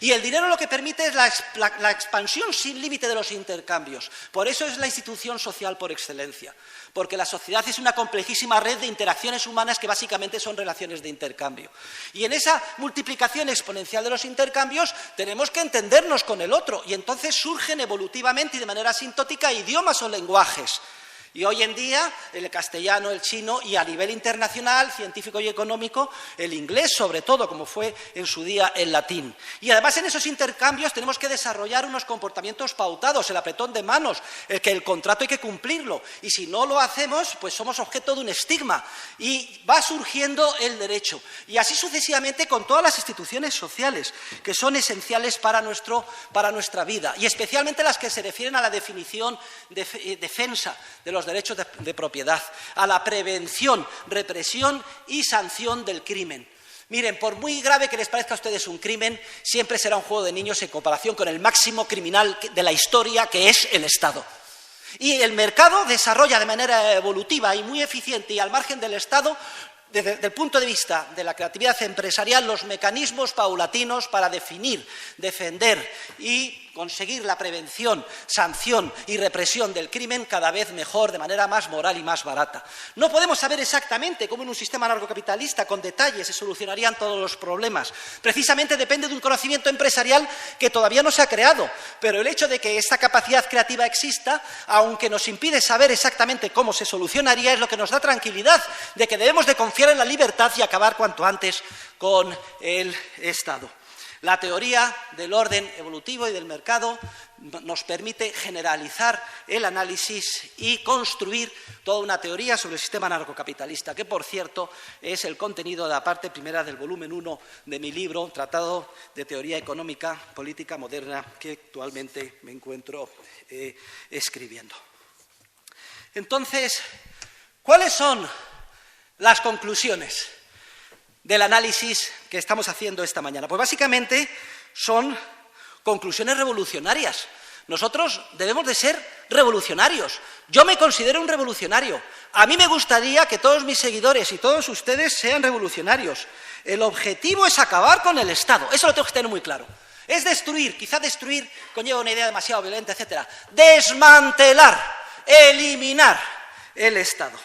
Y el dinero lo que permite es la expansión sin límite de los intercambios. Por eso es la institución social por excelencia, porque la sociedad es una complejísima red de interacciones humanas que básicamente son relaciones de intercambio. Y en esa multiplicación exponencial de los intercambios tenemos que entendernos con el otro, y entonces surgen evolutivamente y de manera asintótica idiomas o lenguajes. Y hoy en día el castellano, el chino y a nivel internacional, científico y económico, el inglés sobre todo, como fue en su día el latín. Y además en esos intercambios tenemos que desarrollar unos comportamientos pautados, el apretón de manos, el contrato hay que cumplirlo. Y si no lo hacemos, pues somos objeto de un estigma. Y va surgiendo el derecho. Y así sucesivamente con todas las instituciones sociales, que son esenciales para nuestra vida. Y especialmente las que se refieren a la definición, defensa de los derechos de propiedad, a la prevención, represión y sanción del crimen. Miren, por muy grave que les parezca a ustedes un crimen, siempre será un juego de niños en comparación con el máximo criminal de la historia, que es el Estado. Y el mercado desarrolla de manera evolutiva y muy eficiente y al margen del Estado, desde el punto de vista de la creatividad empresarial, los mecanismos paulatinos para definir, defender y conseguir la prevención, sanción y represión del crimen cada vez mejor, de manera más moral y más barata. No podemos saber exactamente cómo en un sistema anarcocapitalista con detalles se solucionarían todos los problemas. Precisamente depende de un conocimiento empresarial que todavía no se ha creado, pero el hecho de que esta capacidad creativa exista, aunque nos impide saber exactamente cómo se solucionaría, es lo que nos da tranquilidad de que debemos de confiar en la libertad y acabar cuanto antes con el Estado. La teoría del orden evolutivo y del mercado nos permite generalizar el análisis y construir toda una teoría sobre el sistema anarcocapitalista, que, por cierto, es el contenido de la parte primera del volumen 1 de mi libro, Tratado de Teoría Económica Política Moderna, que actualmente me encuentro escribiendo. Entonces, ¿cuáles son las conclusiones del análisis que estamos haciendo esta mañana? Pues básicamente son conclusiones revolucionarias. Nosotros debemos de ser revolucionarios. Yo me considero un revolucionario. A mí me gustaría que todos mis seguidores y todos ustedes sean revolucionarios. El objetivo es acabar con el Estado. Eso lo tengo que tener muy claro. Es destruir, quizá destruir conlleva una idea demasiado violenta, etcétera. Desmantelar, eliminar el Estado.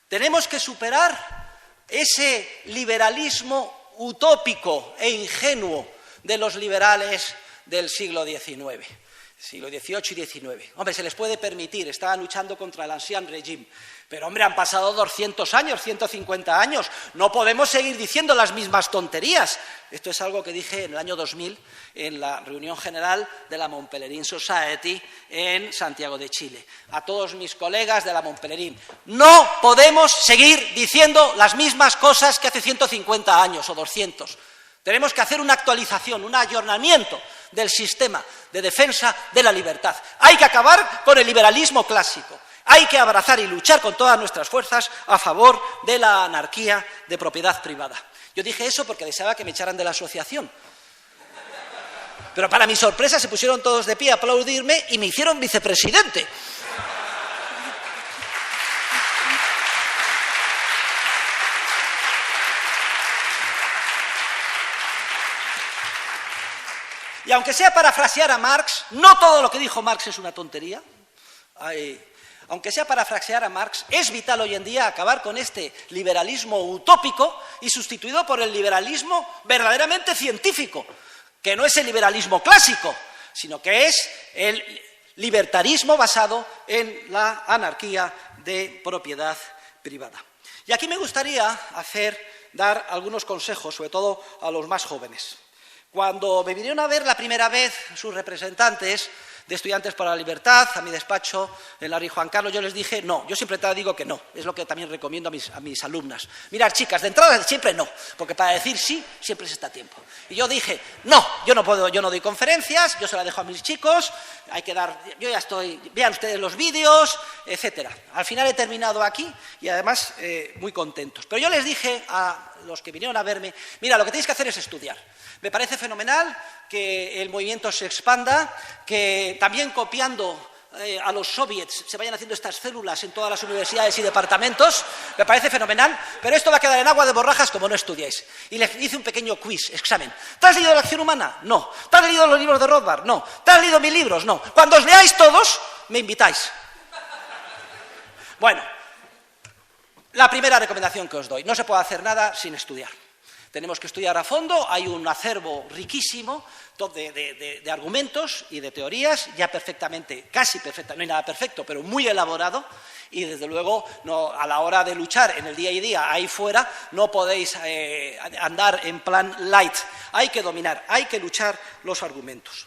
Tenemos que superar ese liberalismo utópico e ingenuo de los liberales del siglo XIX, siglo XVIII y XIX. Hombre, se les puede permitir, estaban luchando contra el ancien régime, pero hombre, han pasado 200 años, 150 años, no podemos seguir diciendo las mismas tonterías. Esto es algo que dije en el año 2000 en la reunión general de la Mont Pelerin Society en Santiago de Chile. A todos mis colegas de la Mont Pelerin, no podemos seguir diciendo las mismas cosas que hace 150 años o 200. Tenemos que hacer una actualización, un ayornamiento del sistema de defensa de la libertad. Hay que acabar con el liberalismo clásico. Hay que abrazar y luchar con todas nuestras fuerzas a favor de la anarquía de propiedad privada. Yo dije eso porque deseaba que me echaran de la asociación. Pero para mi sorpresa se pusieron todos de pie a aplaudirme y me hicieron vicepresidente. Y aunque sea parafrasear a Marx, no todo lo que dijo Marx es una tontería. Aunque sea parafrasear a Marx, es vital hoy en día acabar con este liberalismo utópico y sustituido por el liberalismo verdaderamente científico, que no es el liberalismo clásico, sino que es el libertarismo basado en la anarquía de propiedad privada. Y aquí me gustaría dar algunos consejos, sobre todo a los más jóvenes. Cuando me vinieron a ver la primera vez sus representantes, de Estudiantes para la Libertad, a mi despacho en la Rey Juan Carlos, yo les dije no, yo siempre te digo que no, es lo que también recomiendo a mis alumnas. Mirad, chicas, de entrada siempre no, porque para decir sí siempre se está a tiempo. Y yo dije, no, yo no puedo, yo no doy conferencias, yo se la dejo a mis chicos, hay que dar, yo ya estoy, vean ustedes los vídeos, etcétera. Al final he terminado aquí y además muy contentos. Pero yo les dije a los que vinieron a verme, mira, lo que tenéis que hacer es estudiar. Me parece fenomenal que el movimiento se expanda, que también copiando a los soviets se vayan haciendo estas células en todas las universidades y departamentos, me parece fenomenal, pero esto va a quedar en agua de borrajas como no estudiáis. Y les hice un pequeño quiz, examen. ¿Te has leído La acción humana? No. ¿Te has leído los libros de Rothbard? No. ¿Te has leído mis libros? No. Cuando os leáis todos, me invitáis. Bueno, la primera recomendación que os doy, no se puede hacer nada sin estudiar. Tenemos que estudiar a fondo, hay un acervo riquísimo de argumentos y de teorías, ya perfectamente, casi perfecta, no hay nada perfecto, pero muy elaborado, y desde luego no, a la hora de luchar en el día a día ahí fuera no podéis andar en plan light, hay que dominar, hay que luchar los argumentos.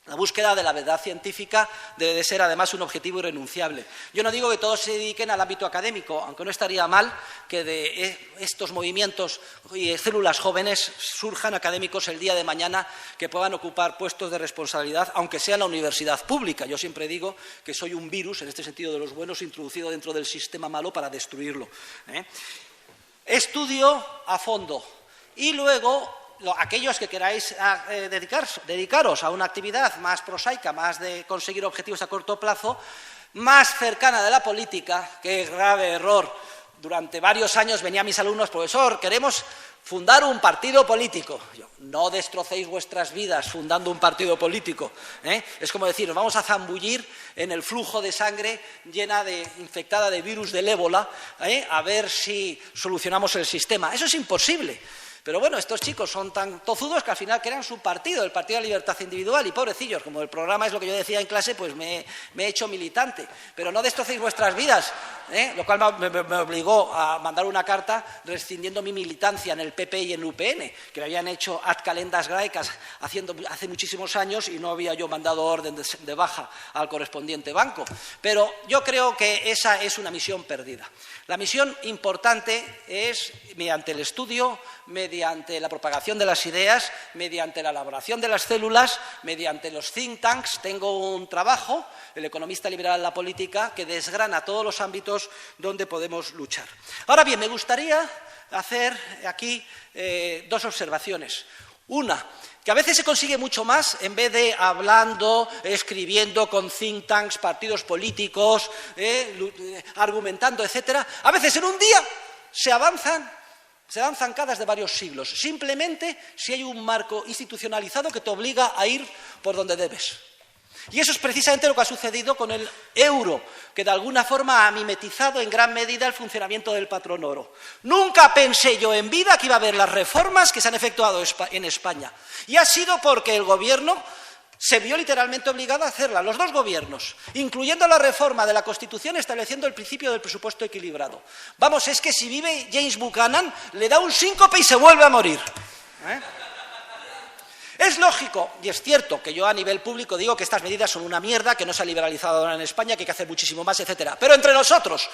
La búsqueda de la verdad científica debe de ser, además, un objetivo irrenunciable. Yo no digo que todos se dediquen al ámbito académico, aunque no estaría mal que de estos movimientos y células jóvenes surjan académicos el día de mañana que puedan ocupar puestos de responsabilidad, aunque sea en la universidad pública. Yo siempre digo que soy un virus, en este sentido de los buenos, introducido dentro del sistema malo para destruirlo. Estudio a fondo y luego aquellos que queráis dedicaros a una actividad más prosaica, más de conseguir objetivos a corto plazo, más cercana de la política, qué grave error. Durante varios años venían mis alumnos, profesor, queremos fundar un partido político. Yo, no destrocéis vuestras vidas fundando un partido político. Es como decir, nos vamos a zambullir en el flujo de sangre infectada de virus del ébola, a ver si solucionamos el sistema. Eso es imposible. Pero bueno, estos chicos son tan tozudos que al final crean su partido, el Partido de la Libertad Individual, y pobrecillos, como el programa es lo que yo decía en clase, pues me he hecho militante. Pero no destrocéis vuestras vidas, lo cual me obligó a mandar una carta rescindiendo mi militancia en el PP y en UPN, que me habían hecho ad calendas graecas hace muchísimos años y no había yo mandado orden de baja al correspondiente banco. Pero yo creo que esa es una misión perdida. La misión importante es, mediante el estudio, mediante la propagación de las ideas, mediante la elaboración de las células, mediante los think tanks. Tengo un trabajo, El economista liberal en la política, que desgrana todos los ámbitos donde podemos luchar. Ahora bien, me gustaría hacer aquí dos observaciones. Una, que a veces se consigue mucho más en vez de hablando, escribiendo con think tanks, partidos políticos, argumentando, etcétera. A veces en un día se dan zancadas de varios siglos, simplemente si hay un marco institucionalizado que te obliga a ir por donde debes. Y eso es precisamente lo que ha sucedido con el euro, que de alguna forma ha mimetizado en gran medida el funcionamiento del patrón oro. Nunca pensé yo en vida que iba a haber las reformas que se han efectuado en España. Y ha sido porque el gobierno se vio literalmente obligado a hacerla, los dos gobiernos, incluyendo la reforma de la Constitución estableciendo el principio del presupuesto equilibrado. Vamos, es que si vive James Buchanan, le da un síncope y se vuelve a morir. Es lógico, y es cierto, que yo a nivel público digo que estas medidas son una mierda, que no se ha liberalizado ahora en España, que hay que hacer muchísimo más, etcétera. Pero entre nosotros,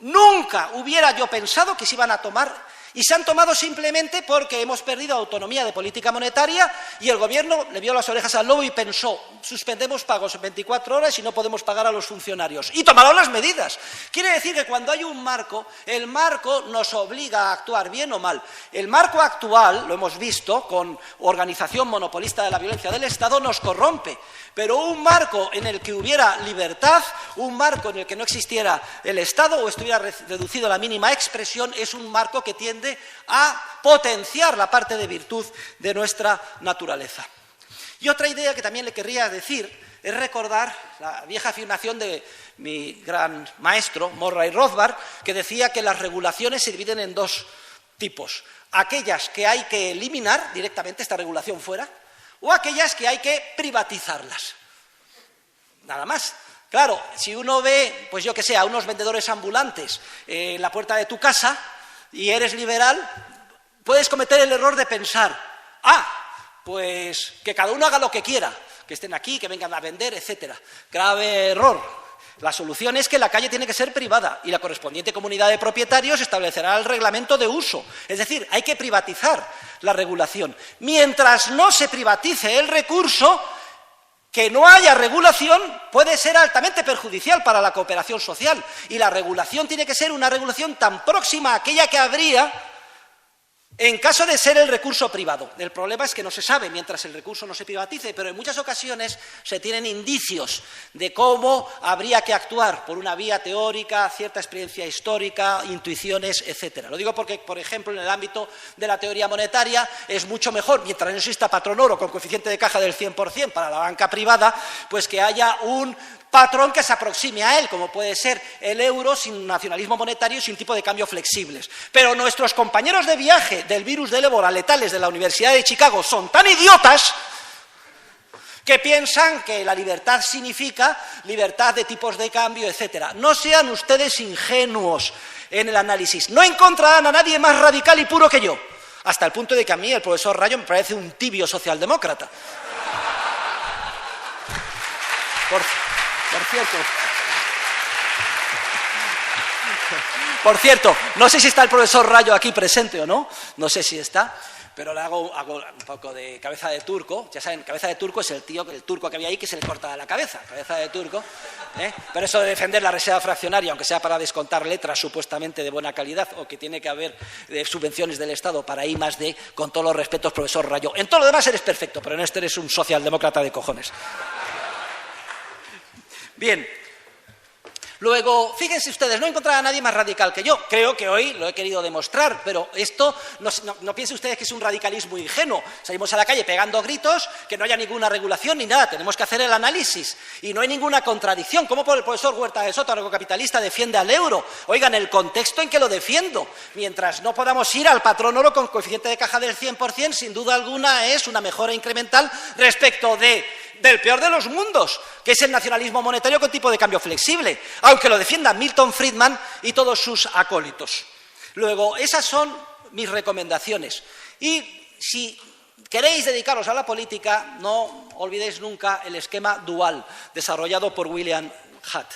nunca hubiera yo pensado que se iban a tomar, y se han tomado simplemente porque hemos perdido autonomía de política monetaria y el gobierno le vio las orejas al lobo y pensó, suspendemos pagos en 24 horas y no podemos pagar a los funcionarios. Y tomaron las medidas. Quiere decir que cuando hay un marco, el marco nos obliga a actuar bien o mal. El marco actual, lo hemos visto, con organización monopolista de la violencia del Estado, nos corrompe. Pero un marco en el que hubiera libertad, un marco en el que no existiera el Estado o estuviera reducido a la mínima expresión, es un marco que tiende a potenciar la parte de virtud de nuestra naturaleza. Y otra idea que también le querría decir es recordar la vieja afirmación de mi gran maestro, Murray Rothbard, que decía que las regulaciones se dividen en dos tipos. Aquellas que hay que eliminar directamente, esta regulación fuera, o aquellas que hay que privatizarlas. Nada más. Claro, si uno ve, pues yo que sé, a unos vendedores ambulantes en la puerta de tu casa y eres liberal, puedes cometer el error de pensar, pues que cada uno haga lo que quiera. que estén aquí, que vengan a vender, etcétera. Grave error. La solución es que la calle tiene que ser privada y la correspondiente comunidad de propietarios establecerá el reglamento de uso. Es decir, hay que privatizar la regulación. Mientras no se privatice el recurso, que no haya regulación puede ser altamente perjudicial para la cooperación social. Y la regulación tiene que ser una regulación tan próxima a aquella que habría en caso de ser el recurso privado. El problema es que no se sabe mientras el recurso no se privatice, pero en muchas ocasiones se tienen indicios de cómo habría que actuar por una vía teórica, cierta experiencia histórica, intuiciones, etcétera. Lo digo porque, por ejemplo, en el ámbito de la teoría monetaria es mucho mejor, mientras no exista patrón oro con coeficiente de caja del 100% para la banca privada, pues que haya un patrón que se aproxime a él, como puede ser el euro sin nacionalismo monetario y sin tipo de cambio flexibles. Pero nuestros compañeros de viaje del virus del ébola letales de la Universidad de Chicago son tan idiotas que piensan que la libertad significa libertad de tipos de cambio, etcétera. No sean ustedes ingenuos en el análisis. No encontrarán a nadie más radical y puro que yo, hasta el punto de que a mí el profesor Rayo me parece un tibio socialdemócrata. Por cierto, no sé si está el profesor Rayo aquí presente o no, no sé si está, pero le hago un poco de cabeza de turco. Ya saben, cabeza de turco es el turco que había ahí que se le corta la cabeza, cabeza de turco. Pero eso de defender la reserva fraccionaria, aunque sea para descontar letras supuestamente de buena calidad, o que tiene que haber subvenciones del Estado para I+D, con todos los respetos, profesor Rayo. En todo lo demás eres perfecto, pero en esto eres un socialdemócrata de cojones. Bien, luego, fíjense ustedes, no encontrarán a nadie más radical que yo. Creo que hoy lo he querido demostrar, pero esto, no piensen ustedes que es un radicalismo ingenuo. Salimos a la calle pegando gritos, que no haya ninguna regulación ni nada, tenemos que hacer el análisis. Y no hay ninguna contradicción. ¿Cómo el profesor Huerta de Soto, anarcocapitalista, defiende al euro? Oigan, el contexto en que lo defiendo. Mientras no podamos ir al patrón oro con coeficiente de caja del 100%, sin duda alguna es una mejora incremental respecto del peor de los mundos, que es el nacionalismo monetario con tipo de cambio flexible, aunque lo defiendan Milton Friedman y todos sus acólitos. Luego, esas son mis recomendaciones. Y si queréis dedicaros a la política, no olvidéis nunca el esquema dual desarrollado por William Hutt.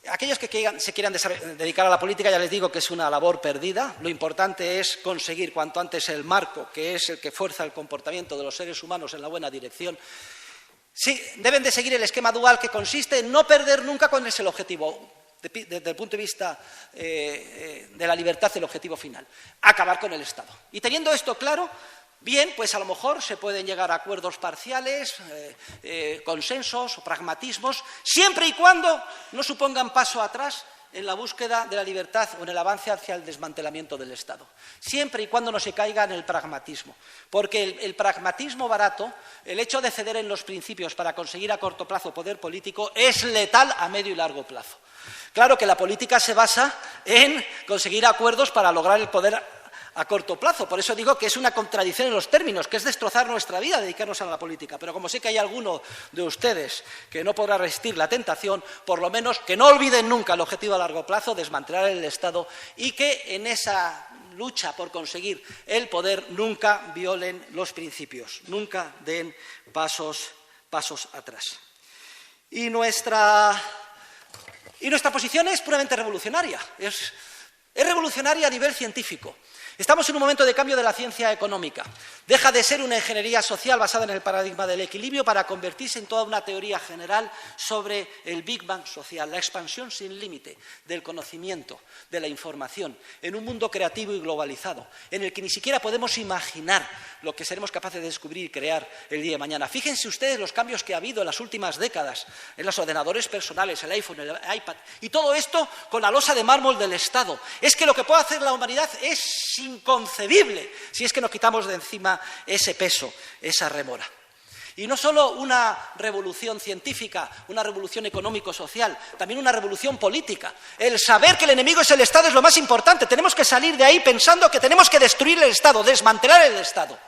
Aquellos que se quieran dedicar a la política, ya les digo que es una labor perdida. Lo importante es conseguir cuanto antes el marco, que es el que fuerza el comportamiento de los seres humanos en la buena dirección. Sí, deben de seguir el esquema dual, que consiste en no perder nunca cuál es el objetivo, desde el punto de vista de la libertad, el objetivo final, acabar con el Estado. Y teniendo esto claro, bien, pues a lo mejor se pueden llegar a acuerdos parciales, consensos o pragmatismos, siempre y cuando no supongan paso atrás en la búsqueda de la libertad o en el avance hacia el desmantelamiento del Estado. Siempre y cuando no se caiga en el pragmatismo. Porque el pragmatismo barato, el hecho de ceder en los principios para conseguir a corto plazo poder político, es letal a medio y largo plazo. Claro que la política se basa en conseguir acuerdos para lograr el poder a corto plazo. Por eso digo que es una contradicción en los términos, que es destrozar nuestra vida, dedicarnos a la política. Pero como sé que hay alguno de ustedes que no podrá resistir la tentación, por lo menos que no olviden nunca el objetivo a largo plazo, desmantelar el Estado, y que en esa lucha por conseguir el poder nunca violen los principios, nunca den pasos atrás. Y nuestra posición es puramente revolucionaria, es revolucionaria a nivel científico. Estamos en un momento de cambio de la ciencia económica. Deja de ser una ingeniería social basada en el paradigma del equilibrio para convertirse en toda una teoría general sobre el Big Bang social, la expansión sin límite del conocimiento, de la información, en un mundo creativo y globalizado, en el que ni siquiera podemos imaginar lo que seremos capaces de descubrir y crear el día de mañana. Fíjense ustedes los cambios que ha habido en las últimas décadas, en los ordenadores personales, el iPhone, el iPad, y todo esto con la losa de mármol del Estado. Es que lo que puede hacer la humanidad es inconcebible si es que nos quitamos de encima ese peso, esa rémora. Y no solo una revolución científica, una revolución económico-social, también una revolución política. El saber que el enemigo es el Estado es lo más importante. Tenemos que salir de ahí pensando que tenemos que destruir el Estado, desmantelar el Estado.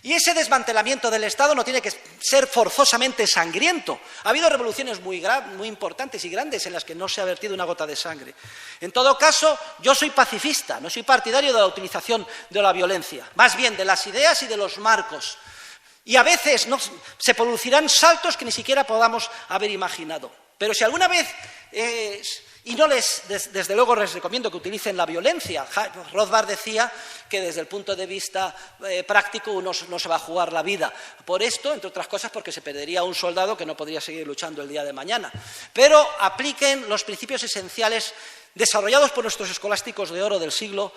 Y ese desmantelamiento del Estado no tiene que ser forzosamente sangriento. Ha habido revoluciones muy importantes y grandes en las que no se ha vertido una gota de sangre. En todo caso, yo soy pacifista, no soy partidario de la utilización de la violencia, más bien de las ideas y de los marcos. Y a veces se producirán saltos que ni siquiera podamos haber imaginado. Pero si alguna vez, y no desde luego les recomiendo que utilicen la violencia. Rothbard decía que desde el punto de vista práctico uno no se va a jugar la vida. Por esto, entre otras cosas, porque se perdería un soldado que no podría seguir luchando el día de mañana. Pero apliquen los principios esenciales desarrollados por nuestros escolásticos de oro del siglo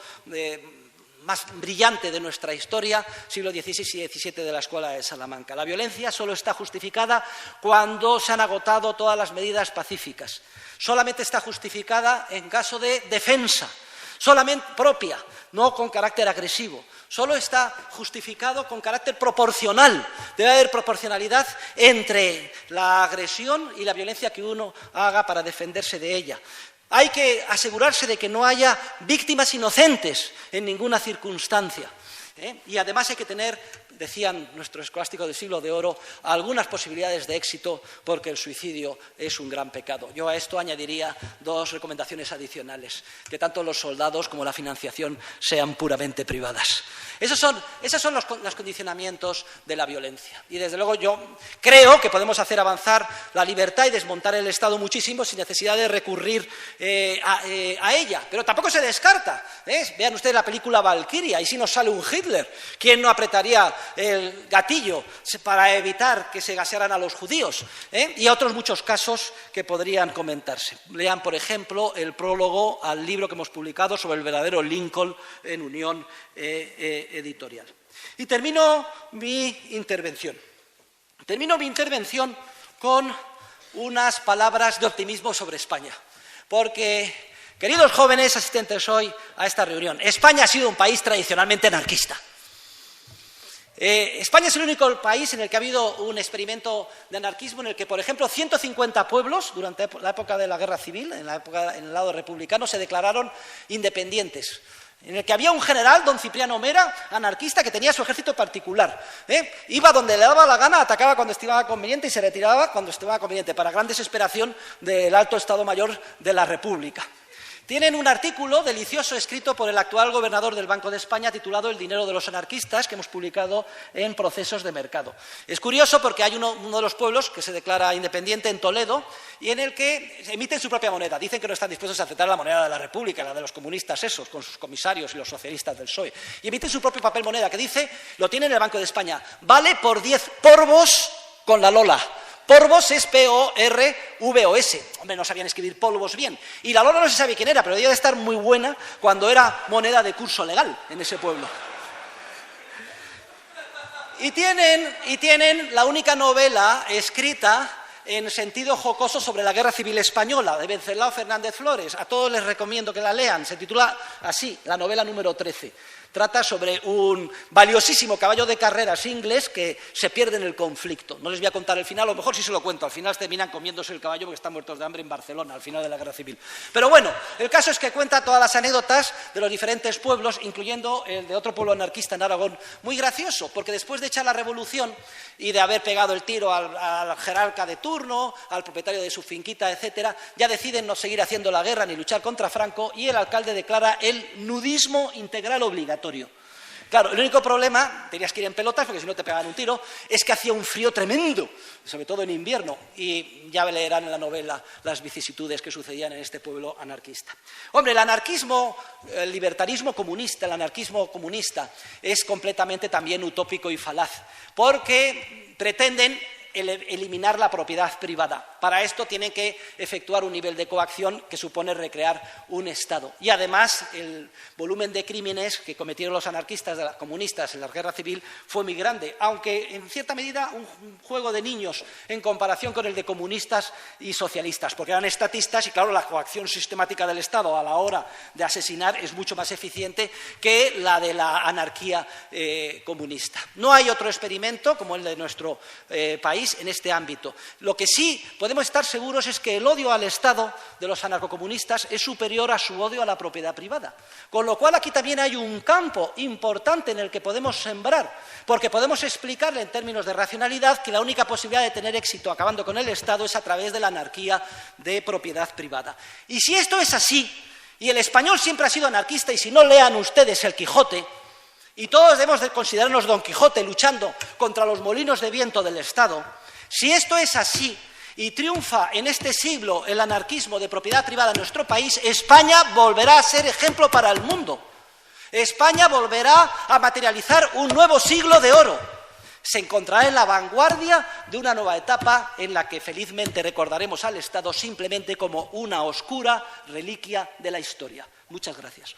más brillante de nuestra historia, siglo XVI y XVII de la Escuela de Salamanca. La violencia solo está justificada cuando se han agotado todas las medidas pacíficas. Solamente está justificada en caso de defensa, solamente propia, no con carácter agresivo. Solo está justificado con carácter proporcional. Debe haber proporcionalidad entre la agresión y la violencia que uno haga para defenderse de ella. Hay que asegurarse de que no haya víctimas inocentes en ninguna circunstancia. Y además hay que tener, decían nuestros escolásticos del siglo de oro, algunas posibilidades de éxito porque el suicidio es un gran pecado. Yo a esto añadiría dos recomendaciones adicionales, que tanto los soldados como la financiación sean puramente privadas. Esos son los condicionamientos de la violencia. Y desde luego yo creo que podemos hacer avanzar la libertad y desmontar el Estado muchísimo sin necesidad de recurrir a ella. Pero tampoco se descarta. Vean ustedes la película Valkyria, y si nos sale un Hitler, ¿quién no apretaría el gatillo para evitar que se gasearan a los judíos? Y otros muchos casos que podrían comentarse. Lean, por ejemplo, el prólogo al libro que hemos publicado sobre el verdadero Lincoln en Unión Editorial. Y termino mi intervención con unas palabras de optimismo sobre España. Porque, queridos jóvenes asistentes hoy a esta reunión, España ha sido un país tradicionalmente anarquista. España es el único país en el que ha habido un experimento de anarquismo en el que, por ejemplo, 150 pueblos, durante la época de la Guerra Civil, en el lado republicano, se declararon independientes. En el que había un general, don Cipriano Mera, anarquista, que tenía su ejército particular. Iba donde le daba la gana, atacaba cuando estimaba conveniente y se retiraba cuando estimaba conveniente, para gran desesperación del alto Estado Mayor de la República. Tienen un artículo delicioso escrito por el actual gobernador del Banco de España titulado El dinero de los anarquistas, que hemos publicado en Procesos de Mercado. Es curioso porque hay uno de los pueblos que se declara independiente en Toledo y en el que emiten su propia moneda. Dicen que no están dispuestos a aceptar la moneda de la República, la de los comunistas esos, con sus comisarios y los socialistas del PSOE. Y emiten su propio papel moneda que dice, lo tiene en el Banco de España, vale por 10 porvos con la Lola. Porvos es P-O-R-V-O-S. Hombre, no sabían escribir polvos bien. Y la Lola no se sabe quién era, pero debía de estar muy buena cuando era moneda de curso legal en ese pueblo. Y tienen la única novela escrita en sentido jocoso sobre la Guerra Civil Española, de Venceslao Fernández Flores. A todos les recomiendo que la lean. Se titula así, la novela número 13. Trata sobre un valiosísimo caballo de carreras inglés que se pierde en el conflicto. No les voy a contar el final, a lo mejor sí se lo cuento. Al final terminan comiéndose el caballo porque están muertos de hambre en Barcelona, al final de la Guerra Civil. Pero bueno, el caso es que cuenta todas las anécdotas de los diferentes pueblos, incluyendo el de otro pueblo anarquista en Aragón. Muy gracioso, porque después de echar la revolución y de haber pegado el tiro al jerarca de turno, al propietario de su finquita, etcétera, ya deciden no seguir haciendo la guerra ni luchar contra Franco y el alcalde declara el nudismo integral obligatorio. Claro, el único problema, tenías que ir en pelotas porque si no te pegaban un tiro, es que hacía un frío tremendo, sobre todo en invierno, y ya leerán en la novela las vicisitudes que sucedían en este pueblo anarquista. Hombre, el anarquismo, el libertarismo comunista, el anarquismo comunista es completamente también utópico y falaz, porque pretenden eliminar la propiedad privada. Para esto tienen que efectuar un nivel de coacción que supone recrear un Estado. Y además el volumen de crímenes que cometieron los anarquistas comunistas en la guerra civil fue muy grande, aunque en cierta medida un juego de niños en comparación con el de comunistas y socialistas, porque eran estatistas y claro, la coacción sistemática del Estado a la hora de asesinar es mucho más eficiente que la de la anarquía comunista. No hay otro experimento como el de nuestro país en este ámbito. Lo que sí podemos estar seguros es que el odio al Estado de los anarcocomunistas es superior a su odio a la propiedad privada. Con lo cual aquí también hay un campo importante en el que podemos sembrar, porque podemos explicarle en términos de racionalidad que la única posibilidad de tener éxito acabando con el Estado es a través de la anarquía de propiedad privada. Y si esto es así, y el español siempre ha sido anarquista, y si no lean ustedes el Quijote, y todos debemos de considerarnos Don Quijote luchando contra los molinos de viento del Estado, si esto es así y triunfa en este siglo el anarquismo de propiedad privada en nuestro país, España volverá a ser ejemplo para el mundo. España volverá a materializar un nuevo siglo de oro. Se encontrará en la vanguardia de una nueva etapa en la que felizmente recordaremos al Estado simplemente como una oscura reliquia de la historia. Muchas gracias.